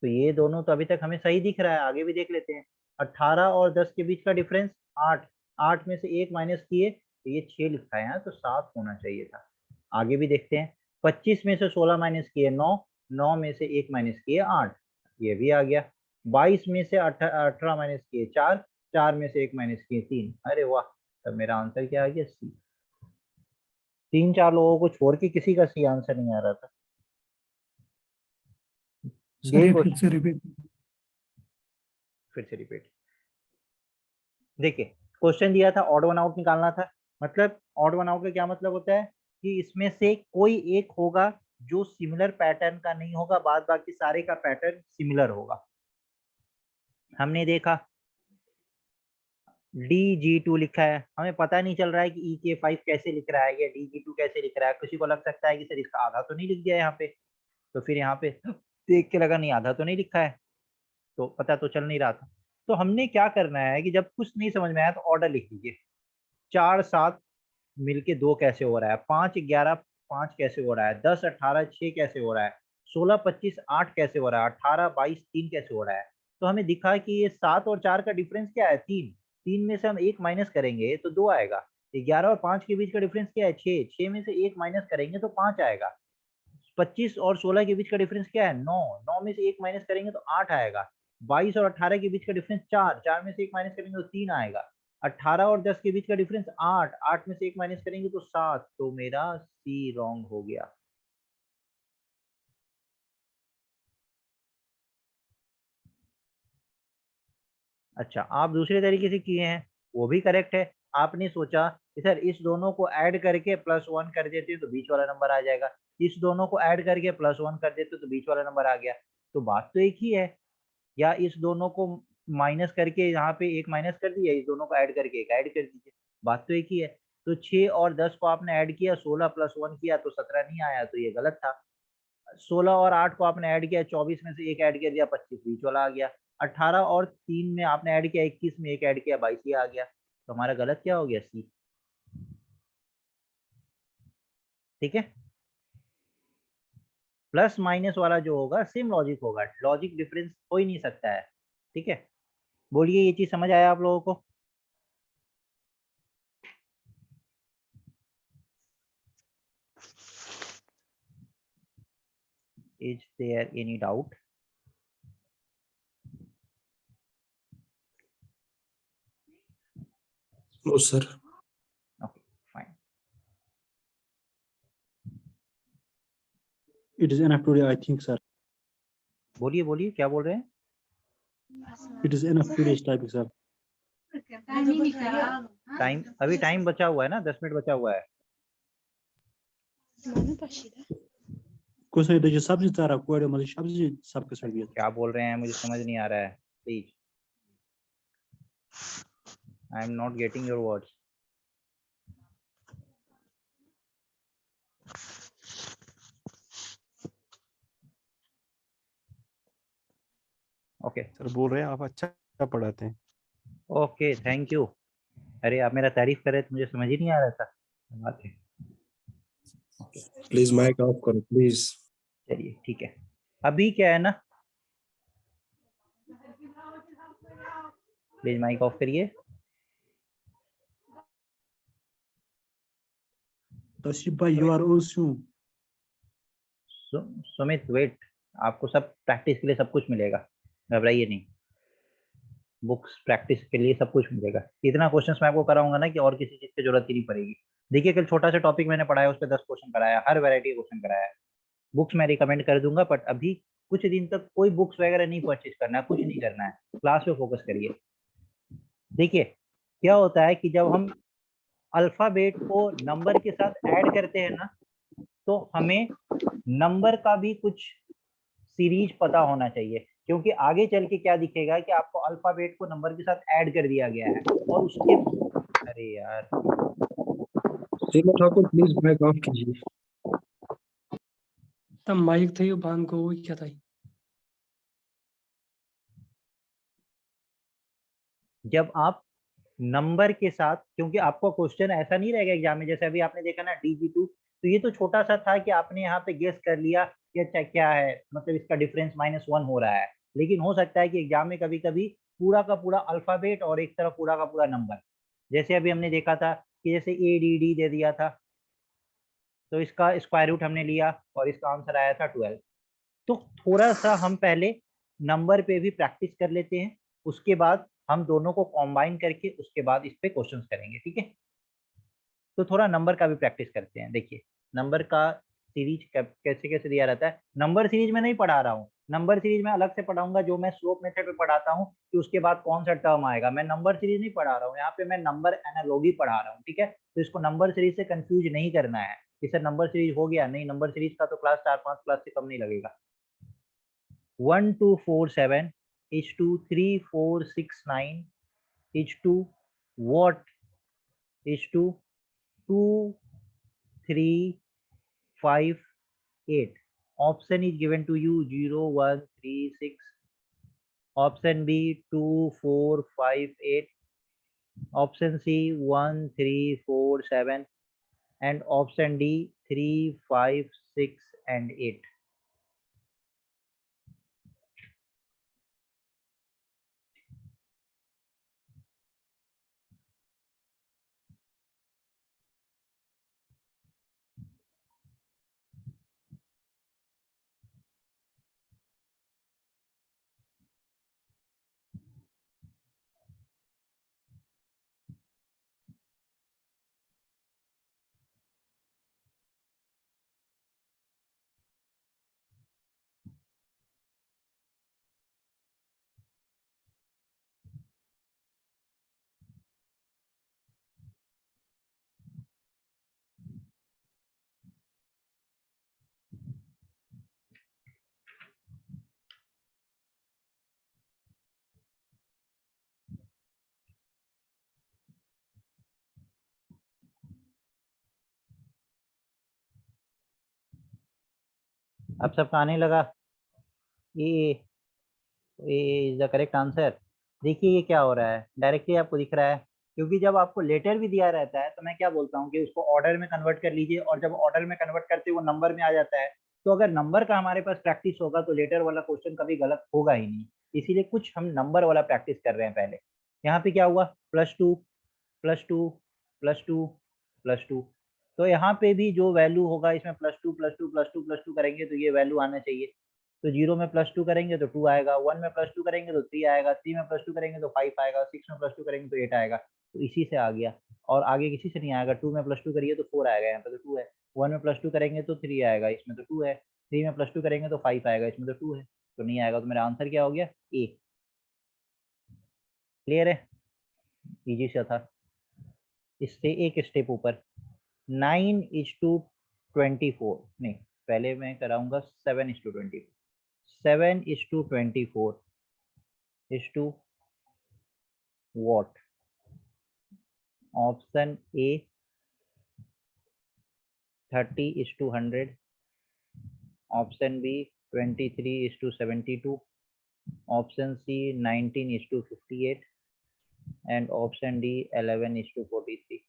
तो ये दोनों तो अभी तक हमें सही दिख रहा है, आगे भी देख लेते हैं। 18 और 10 के बीच का डिफरेंस 8, 8 में से 1 माइनस किए तो ये 6 लिखा है यहाँ, तो 7 होना चाहिए था। आगे भी देखते हैं। 25 में से 16 माइनस किए 9, 9 में से 1 माइनस किए 8, ये भी आ गया। 22 में से 18 माइनस किए 4, 4 में से 1 माइनस किए 3। अरे वाह, तब मेरा आंसर क्या आ गया? सी। 3 4 लोगों को छोड़ के किसी का सी आंसर नहीं आ रहा था। सर ये फिर से रिपीट। फिर से रिपीट। देखिए क्वेश्चन दिया था ऑड वन आउट निकालना था, मतलब ऑड वन आउट का क्या मतलब होता है कि इसमें से कोई एक होगा जो सिमिलर पैटर्न का नहीं होगा, बाद बाकी सारे का पैटर्न सिमिलर होगा। हमने देखा DG2 लिखा है, हमें पता नहीं चल रहा है कि EK5 कैसे लिख रहा है या DG2 कैसे लिख रहा है। किसी को लग सकता है कि सर इसका आधा तो नहीं लिख दिया यहाँ पे, तो फिर यहाँ पे देख के लगा नहीं आधा तो नहीं लिखा है, तो पता तो चल नहीं रहा था। तो हमने क्या करना है कि जब कुछ नहीं समझ में आया तो ऑर्डर लिख लीजिए। 4 7 मिलके 2 कैसे हो रहा है, 5 11 5 कैसे हो रहा है, 10 18 6 कैसे हो रहा है, 16 25 8 कैसे हो रहा है, 18 22 3 कैसे हो रहा है। तो हमें दिखा कि ये 7 और 4 का डिफरेंस क्या है, 3। 3 में से हम 1 माइनस करेंगे तो 2 आएगा। 11 और 5 के बीच का डिफरेंस क्या है, 6। 6 में से 1 माइनस करेंगे तो 5 आएगा। 25 और 16 के बीच का डिफरेंस क्या है, 9। 9 में से 1 माइनस करेंगे तो 8 आएगा। 22 और 18 के बीच का डिफरेंस 4। 4 में से 1 माइनस करेंगे तो 3 आएगा। 18 और 10 के बीच का डिफरेंस 8। 8 में से 1 माइनस करेंगे तो 7। तो मेरा सी रॉन्ग हो गया। अच्छा, आप दूसरे तरीके से किए हैं, वो भी करेक्ट है। आपने सोचा कि सर इस दोनों को ऐड करके +1 कर देते तो बीच वाला नंबर आ जाएगा, इस दोनों को ऐड करके +1 कर देते तो बीच वाला नंबर आ गया। तो बात तो एक ही है। या इस दोनों को माइनस करके यहाँ पे 1 माइनस कर दिया, इस दोनों को ऐड करके 1 ऐड कर दीजिए, बात तो एक ही है। तो 6 और 10 को आपने ऐड किया, 16 + 1 किया तो 17 नहीं आया, तो ये गलत था। 16 और 8 को आपने ऐड किया, 24 में से 1 ऐड कर दिया, 25 बीच वाला आ गया। 18 और 3 में आपने ऐड किया, 21 में 1 ऐड किया, 22 ही आ गया। तो हमारा गलत क्या हो गया, सी। ठीक है, प्लस माइनस वाला जो होगा सेम लॉजिक होगा, लॉजिक डिफरेंस हो ही नहीं सकता है। ठीक है, बोलिए ये चीज समझ आया आप लोगों को? Is there any doubt? No, sir. Okay, fine. It is enough today, I think, sir. बोलिए बोलिए क्या बोल रहे हैं? It is enough today's topic, sir. Time अभी टाइम बचा हुआ है ना, 10 मिनट बचा हुआ है। कुछ नहीं तो सब्जी तारा कोड़े मतलब सब्जी सबके सड़ गया। क्या बोल रहे हैं मुझे समझ नहीं आ रहा है, please. I am not getting your words. Okay sir बोल रहे हैं आप अच्छा पढ़ाते हैं। Okay, thank you. अरे आप मेरा तारीफ कर रहे थे, मुझे समझ ही नहीं आ रहा था। बात है। Please mic off करो please. चलिए ठीक है, अभी क्या है ना, प्लीज माइक ऑफ करिए। तोशिब भाई you are also. Sumit wait, आपको सब प्रैक्टिस के लिए सब कुछ मिलेगा, घबराइए नहीं। बुक्स प्रैक्टिस के लिए सब कुछ मिलेगा। इतना क्वेश्चंस मैं आपको कराऊंगा ना कि और किसी चीज की जरूरत ही नहीं पड़ेगी। देखिए कल छोटा सा टॉपिक मैंने पढ़ाया, उस पर 10 क्वेश्चन कराया, हर वैरायटी का क्वेश्चन कराया। बुक्स मैं रिकमेंड कर दूंगा, बट अभी कुछ दिन तक कोई बुक्स वगैरह नहीं परचेज करना है, कुछ नहीं करना है, क्लास पे फोकस करिए। देखिए क्या होता है कि जब हम अल्फाबेट को नंबर के साथ ऐड करते हैं ना, तो हमें नंबर का भी कुछ सीरीज पता होना चाहिए, क्योंकि आगे चल के क्या दिखेगा कि आपको अल्फाबेट को नंबर के साथ ऐड कर दिया गया है और उसके, अरे यार सीमा ठाकुर प्लीज mic off कीजिए. तब माइक थे बांध को वो क्या था? जब आप नंबर के साथ, क्योंकि आपको क्वेश्चन ऐसा नहीं रहेगा एग्जाम में, जैसे अभी आपने देखा ना DG2, तो ये तो छोटा सा था कि आपने यहाँ पे गेस कर लिया कि अच्छा क्या है, मतलब इसका डिफरेंस -1 हो रहा है। लेकिन हो सकता है कि एग्जाम में कभी कभी पूरा का पूरा अल्फाबेट और एक तरफ पूरा का पूरा नंबर, जैसे अभी हमने देखा था कि जैसे ADD दे दिया था, तो इसका स्क्वायर रूट हमने लिया और इसका आंसर आया था 12। तो थोड़ा सा हम पहले नंबर पे भी प्रैक्टिस कर लेते हैं, उसके बाद हम दोनों को कॉम्बाइन करके उसके बाद इस पे क्वेश्चंस करेंगे। ठीक है, तो थोड़ा नंबर का भी प्रैक्टिस करते हैं। देखिए नंबर का सीरीज कैसे कैसे दिया रहता है, नंबर सीरीज में नहीं पढ़ा रहा हूँ, नंबर सीरीज में अलग से पढ़ाऊंगा, जो मैं स्लोप मेथड पे पढ़ाता हूँ कि उसके बाद कौन सा टर्म आएगा। मैं नंबर सीरीज नहीं पढ़ा रहा हूँ यहाँ पे, मैं नंबर एनालॉजी पढ़ा रहा हूँ, ठीक है। तो इसको नंबर सीरीज से कंफ्यूज नहीं करना है। इसे नंबर सीरीज हो गया नहीं, नंबर सीरीज का तो क्लास 4-5 क्लास से कम नहीं लगेगा। 1 2 4 7 is to 3 4 6 9 is to what is to 2 3 5 8. Option is given to you 0 1 3 6. Option B 2 4 5 8. Option C 1 3 4 7. And option D 3 5 6 and 8. अब सबका आने लगा। ए इज द करेक्ट आंसर। देखिए ये क्या हो रहा है, डायरेक्टली आपको दिख रहा है, क्योंकि जब आपको लेटर भी दिया रहता है तो मैं क्या बोलता हूँ कि उसको ऑर्डर में कन्वर्ट कर लीजिए, और जब ऑर्डर में कन्वर्ट करते वो नंबर में आ जाता है। तो अगर नंबर का हमारे पास प्रैक्टिस होगा तो लेटर वाला क्वेश्चन कभी गलत होगा ही नहीं। इसीलिए कुछ हम नंबर वाला प्रैक्टिस कर रहे हैं पहले। यहाँ पे क्या हुआ, +2 +2 +2 +2। तो यहाँ पे भी जो वैल्यू होगा इसमें +2 +2 +2 +2 करेंगे तो ये वैल्यू आना चाहिए। तो 0 में +2 करेंगे तो 2 आएगा, 1 में +2 करेंगे तो 3 आएगा, 3 में +2 करेंगे तो 5 आएगा, 6 में +2 करेंगे तो 8 आएगा। तो इसी से आ गया, और आगे किसी से नहीं आएगा। 2 में +2 करिए तो 4 आएगा, यहाँ पे तो 2 है। 1 में +2 करेंगे तो 3 आएगा, इसमें तो 2 है। 3 में +2 करेंगे तो 5 आएगा, इसमें तो 2 है, तो नहीं आएगा। तो मेरा आंसर क्या हो गया, ए। क्लियर है, इजी सा था। इससे एक स्टेप ऊपर 9:24, नहीं पहले मैं कराऊंगा 7:24। 7:24 is to what? Option A 30:100, option B 23:72, option C 19:58, and option D 11:43.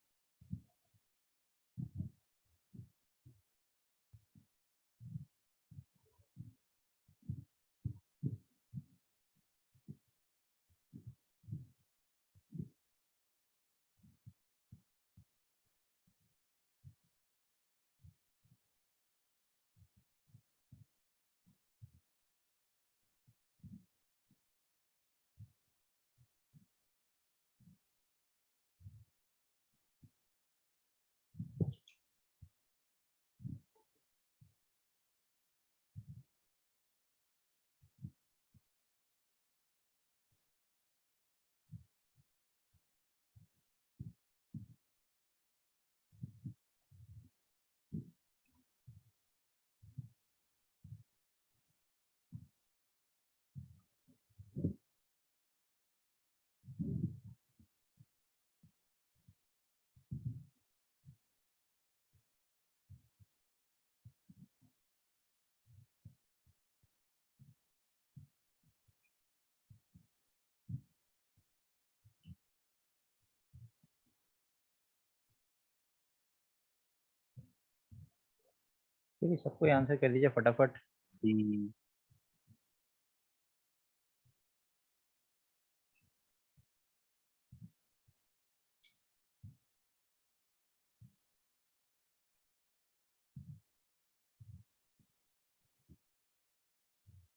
चलिए सबको आंसर कर दीजिए फटाफट।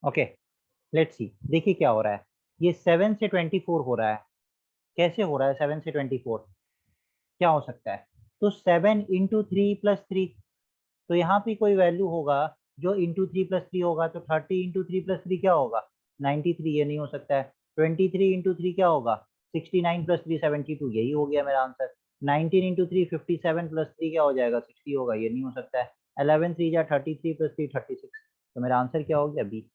ओके लेट्स सी, देखिए क्या हो रहा है। ये 7 से 24 हो रहा है। कैसे हो रहा है 7 से 24? क्या हो सकता है? तो 7 × 3 + 3, तो यहाँ पे कोई वैल्यू होगा जो इंटू 3+3 होगा, तो 30 इंटू 3+3 क्या होगा 93, ये नहीं हो सकता है। 23 इंटू 3 क्या होगा 69 + 3 72, यही हो गया मेरा आंसर। 19 इंटू 3 57 + 3 क्या हो जाएगा 60 होगा, ये नहीं हो सकता है। 11 3 जा 33 + 3 36, तो मेरा आंसर क्या हो गया बी।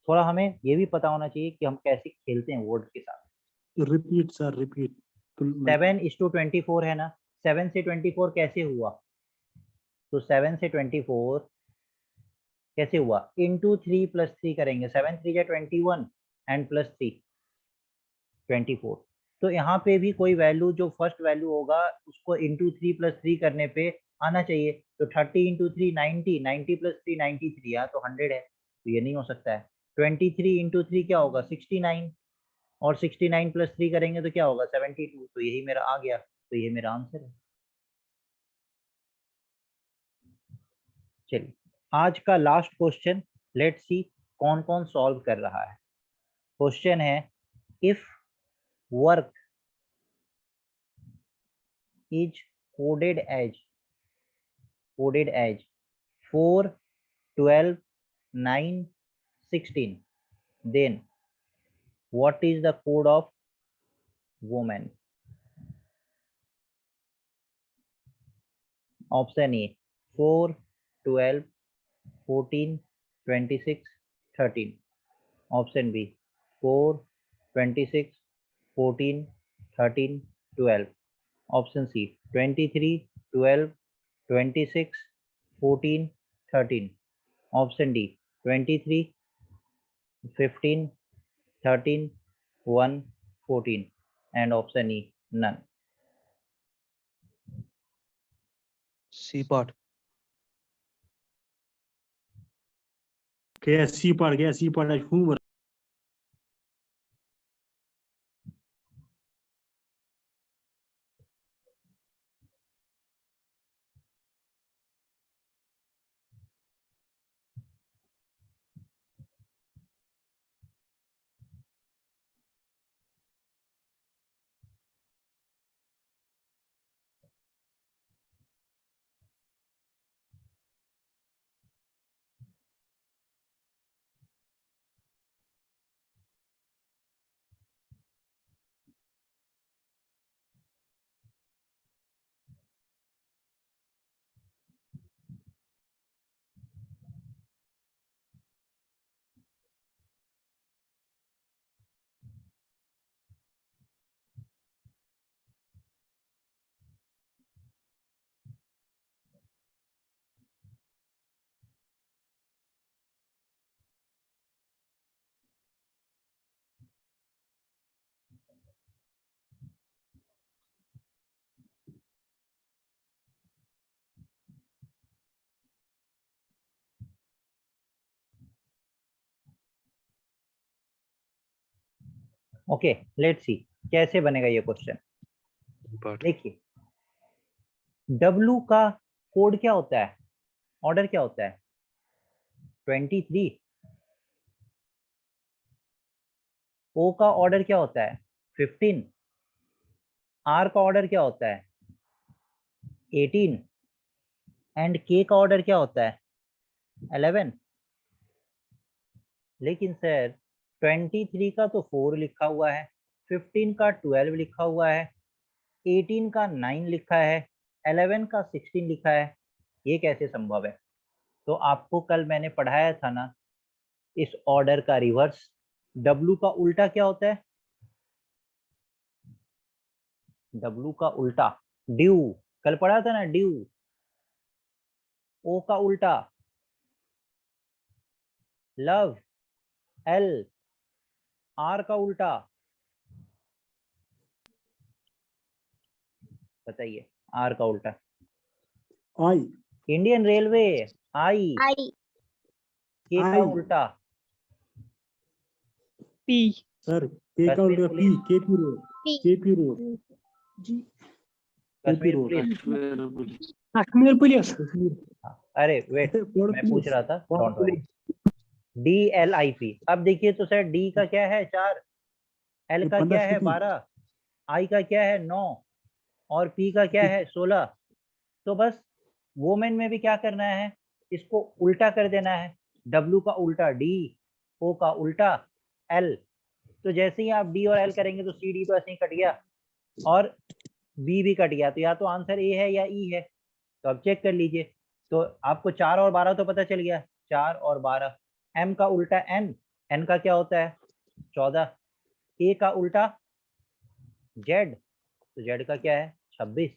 थोड़ा हमें ये भी पता होना चाहिए कि हम कैसे खेलते हैं वर्ड के साथ। Repeat sir, repeat. 7:24 है ना, 7 से 24 कैसे हुआ, तो 7 से 24 कैसे हुआ, इंटू 3 + 3 करेंगे, 7 3 जा 21 एंड +3 24। तो यहाँ पे भी कोई वैल्यू जो फर्स्ट वैल्यू होगा उसको इंटू 3 + 3 करने पे आना चाहिए। तो 30 इंटू 3 90, 90 + 3 93, यहाँ तो 100 है, तो ये नहीं हो सकता है। 23 इंटू 3 क्या होगा 69, और 69 + 3 करेंगे तो क्या होगा 72, तो यही मेरा आ गया, तो ये मेरा आंसर है। चलिए आज का लास्ट क्वेश्चन, लेट्स सी कौन कौन सॉल्व कर रहा है। क्वेश्चन है, if work is coded as 4 12 9 16, then what is the code of woman? Option A 4 12 14 26 13, option B 4 26 14 13 12, option C 23 12 26 14 13, option D 23 15 13 1 14, and option E none. C part. क्या C part है homework. Okay let's see कैसे बनेगा ये question. देखिए W का code क्या होता है, ऑर्डर क्या होता है 23, O का ऑर्डर क्या होता है 15, R का ऑर्डर क्या होता है 18, एंड K का ऑर्डर क्या होता है 11। लेकिन सर 23 का तो 4 लिखा हुआ है, 15 का 12 लिखा हुआ है, 18 का 9 लिखा है, 11 का 16 लिखा है, ये कैसे संभव है। तो आपको कल मैंने पढ़ाया था ना इस ऑर्डर का रिवर्स, W का उल्टा क्या होता है, W का उल्टा ड्यू, कल पढ़ा था ना ड्यू। O का उल्टा लव, L, R का उल्टा बताइए, R का उल्टा I. Indian railway, I, K का I। उल्टा P. सर के का कश्मीर उल्टा P, police, KP road, KP road जी, KP Kashmir road. Police. Kashmir police. हाँ, अरे वेट मैं पूछ रहा था, डोंट वरी। DLIP, अब देखिए तो सर D का क्या है 4, L का क्या है 12, I का क्या है 9, और P का क्या है 16। तो बस वोमेन में भी क्या करना है, इसको उल्टा कर देना है, W का उल्टा D, O का उल्टा L। तो जैसे ही आप D और L करेंगे तो CD तो ऐसे ही कट गया और B भी कट गया, तो या तो आंसर A है या E है। तो अब चेक कर लीजिए, तो आपको 4 और 12 तो पता चल गया, 4 और 12। M का उल्टा N, N का क्या होता है 14, A का उल्टा Z, तो Z का क्या है 26,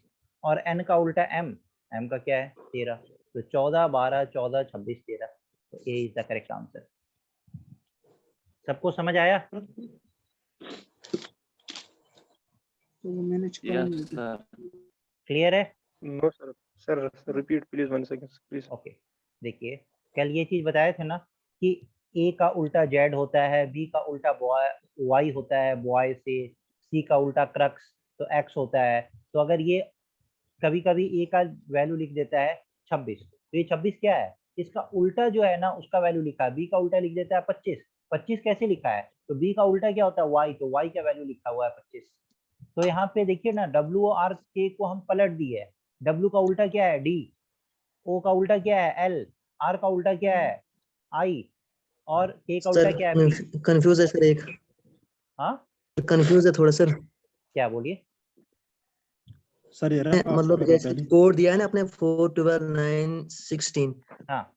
और N का उल्टा M, M का क्या है 13। तो 14, 12, 14, 26, 13, तो A is the correct answer. सबको समझ आया? Yes, sir. क्लियर है? No, sir. Sir, repeat please 1 second, please. Okay, देखिए कल ये चीज बताए थे ना कि A का उल्टा Z होता है, B का उल्टा Y होता है बॉय से, C का उल्टा क्रक्स तो X होता है। तो अगर ये कभी कभी A का वैल्यू लिख देता है 26, तो ये 26 क्या है, इसका उल्टा जो है ना उसका वैल्यू लिखा है। B का उल्टा लिख देता है 25, 25 कैसे लिखा है, तो B का उल्टा क्या होता है Y, तो Y का वैल्यू लिखा हुआ है 25। तो यहाँ पे देखिए ना W और K को हम पलट दिए है, W का उल्टा क्या है D, O का उल्टा क्या है L, R का उल्टा क्या है I, और K का उल्टा क्या है P। कंफ्यूज है सर, एक हाँ कंफ्यूज है थोड़ा सर। क्या बोलिए? सर ये रफ आप मतलब करो जैसे पहले। कोड दिया है ना आपने 4, 12, 9, 16। हाँ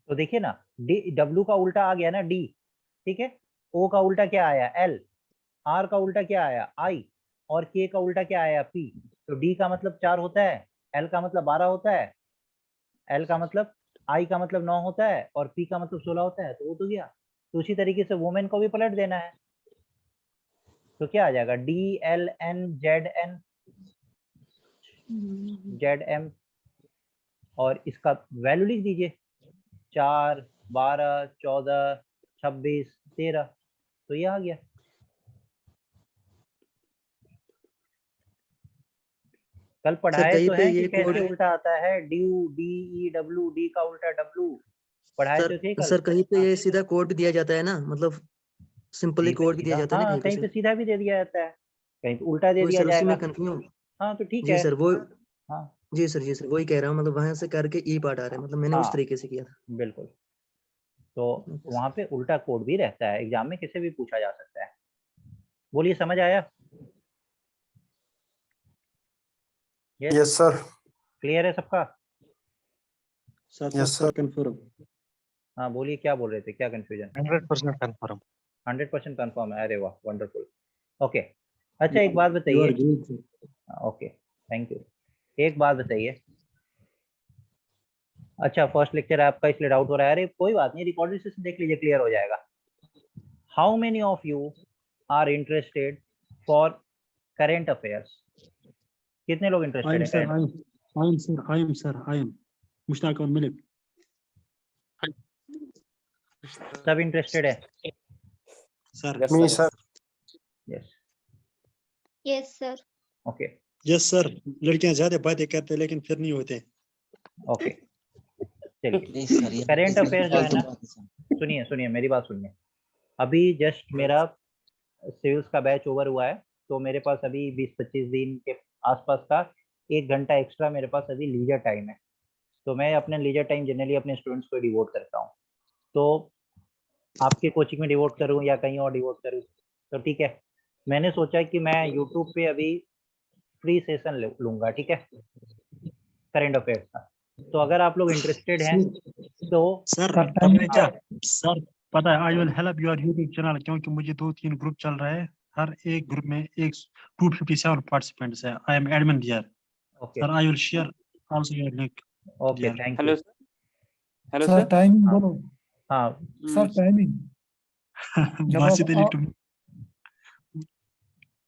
तो देखिए ना W का उल्टा आ गया ना D, ठीक है, O का उल्टा क्या आया L, R का उल्टा क्या आया I, और K का उल्टा क्या आया P। तो D का मतलब 4 होता है, L का मतलब 12 होता है, L का मतलब, I का मतलब 9 होता है, और P का मतलब 16 होता है, तो वो तो गया। तो उसी तरीके से वुमेन को भी पलट देना है, तो क्या आ जाएगा D L N Z N Z M, और इसका वैल्यू लिख दीजिए 4, 12, 14, 26, 13, तो ये आ गया। कल पढ़ाए कहीं तो पे है कि ये कोड कैसे उल्टा आता है, ड्यू DEW, D का उल्टा W, पढ़ाए तो थे कल। सर कहीं पे हाँ, ये सीधा कोड दिया जाता है ना, मतलब सिंपली कहीं पे कोड भी दिया सीधा, जाता है ना हाँ कहीं पे कहीं पे सर। सीधा भी दे दिया जाता है, कहीं पे उल्टा दे वही दिया सर, उसी में जाएगा। कंफ्यूज। हाँ तो ठीक जी है। सर वो, हाँ जी सर वही कह रहा हूँ, मतलब वहां से करके ई पार्ट आ रहा है, मतलब मैंने उस हाँ तरीके से किया था। बिल्कुल। तो वहां पे उल्टा कोड भी रहता है, एग्जाम में किसे भी पूछा जा सकता है। बोलिए समझ आया? Yes, sir. क्लियर है सबका? Sir Yes, sir confirm. हाँ बोलिए, क्या बोल रहे थे, क्या कंफ्यूजन? 100% confirm. 100% कंफर्म है, अरे वाह वंडरफुल। ओके अच्छा एक बात यू आर बताइए। ग्रेट। Okay thank you. एक बात बताइए, अच्छा फर्स्ट लेक्चर है आपका इसलिए डाउट हो रहा है, अरे कोई बात नहीं, रिकॉर्डेड सेशन देख लीजिए, क्लियर हो जाएगा। How many of you are interested for current affairs? कितने लोग आई इंटरेस्टेड एम है sir, current? I am Mushtaq और मलिक। सब इंटरेस्टेड है? Sir Me, sir. Yes Yes, sir. Okay yes sir, लड़कियां ज्यादा बातें करते हैं लेकिन फिर नहीं होते। ओके चलिए, करेंट अफेयर जो है ना, सुनिए सुनिए मेरी बात सुनिए। अभी जस्ट मेरा सिविल्स का बैच ओवर हुआ है, तो मेरे पास अभी 20-25 दिन के आसपास का 1 घंटा एक्स्ट्रा मेरे पास अभी लीजर टाइम है। तो मैं अपने लीजर टाइम जनरली अपने स्टूडेंट्स को डिवोट करता हूँ। तो आपके कोचिंग में डिवोट करूँ या कहीं और डिवोट करूँ, तो ठीक है, मैंने सोचा कि मैं यूट्यूब पे अभी फ्री सेशन लूँगा, ठीक है, करेंट अफेयर्स का। तो अगर आप लोग इंटरेस्टेड हैं तो सर सर टाइमिंग क्या सर पता है, I will help your YouTube channel, क्योंकि मुझे 2-3 ग्रुप चल रहा है, हर एक ग्रुप में 257 पार्टिसिपेंट्स है। I am admin there. Okay sir I will share also your link. Okay thank you. Hello, sir. Hello, sir sir. Timing बोलो। हाँ सर टाइमिंग जब Varsity आप need to